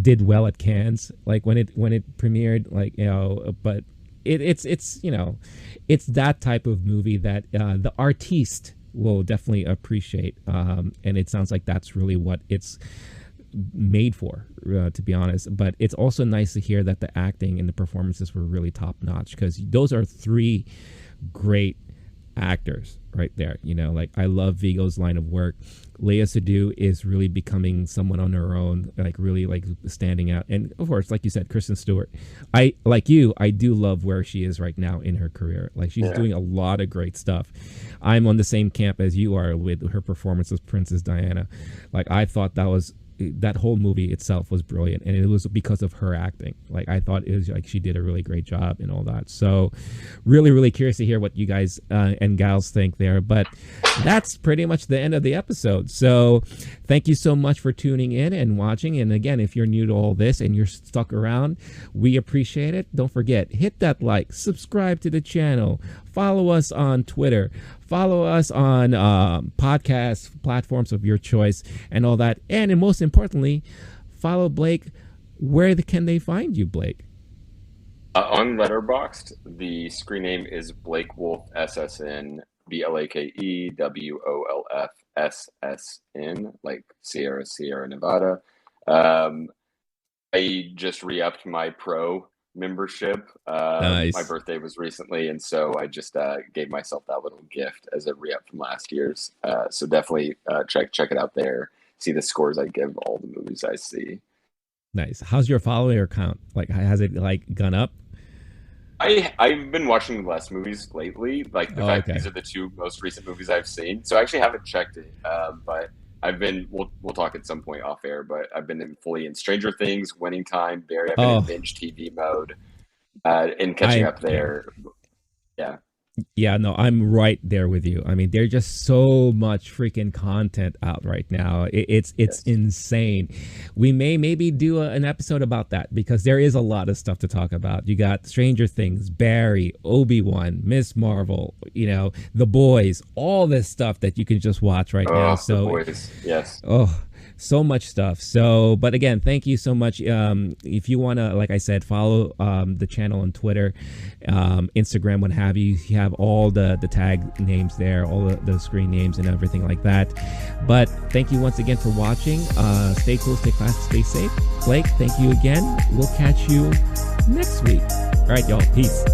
did well at Cannes, like when it premiered, like, you know, but it's you know, it's that type of movie that the artiste will definitely appreciate, and it sounds like that's really what it's made for, to be honest. But it's also nice to hear that the acting and the performances were really top notch, because those are 3 great actors right there. You know, like, I love Viggo's line of work. Léa Seydoux is really becoming someone on her own, like really like standing out. And of course, like you said, Kristen Stewart, I do love where she is right now in her career. Like, she's doing a lot of great stuff. I'm on the same camp as you are with her performance as Princess Diana. Like, I thought that was that whole movie itself was brilliant, and it was because of her acting. Like, I thought it was like she did a really great job and all that. So really curious to hear what you guys and gals think there. But that's pretty much the end of the episode. So thank you so much for tuning in and watching. And again, if you're new to all this and you're stuck around, we appreciate it. Don't forget, hit that like, subscribe to the channel, follow us on Twitter, follow us on podcast platforms of your choice and all that. And most importantly, follow Blake. Where can they find you, Blake? On Letterboxd, the screen name is Blake Wolf SSN, BLAKE WOLFSSN, like Sierra Nevada. I just re-upped my pro membership. Nice. My birthday was recently, and so I just gave myself that little gift as a re-up from last year's. So definitely check it out there. See the scores I give all the movies I see. Nice. How's your follower count? Like, has it like gone up? I've been watching less movies lately. Like, the fact these are the two most recent movies I've seen. So I actually haven't checked it, but I've been. We'll talk at some point off air. But I've been fully in Stranger Things, Winning Time, Barry. I've been in binge TV mode, and catching up there. Yeah. Yeah, no, I'm right there with you. I mean, there's just so much freaking content out right now. It's insane. We may maybe do an episode about that, because there is a lot of stuff to talk about. You got Stranger Things, Barry, Obi-Wan, Miss Marvel, The Boys, all this stuff that you can just watch right now. So, The Boys, yes. Oh, so much stuff. So, but again, thank you so much. If you want to, like I said, follow the channel on Twitter, Instagram, what have you. You have all the tag names there, all the screen names and everything like that. But thank you once again for watching. Stay cool, stay fast, stay safe. Blake, thank you again. We'll catch you next week. All right, y'all. Peace.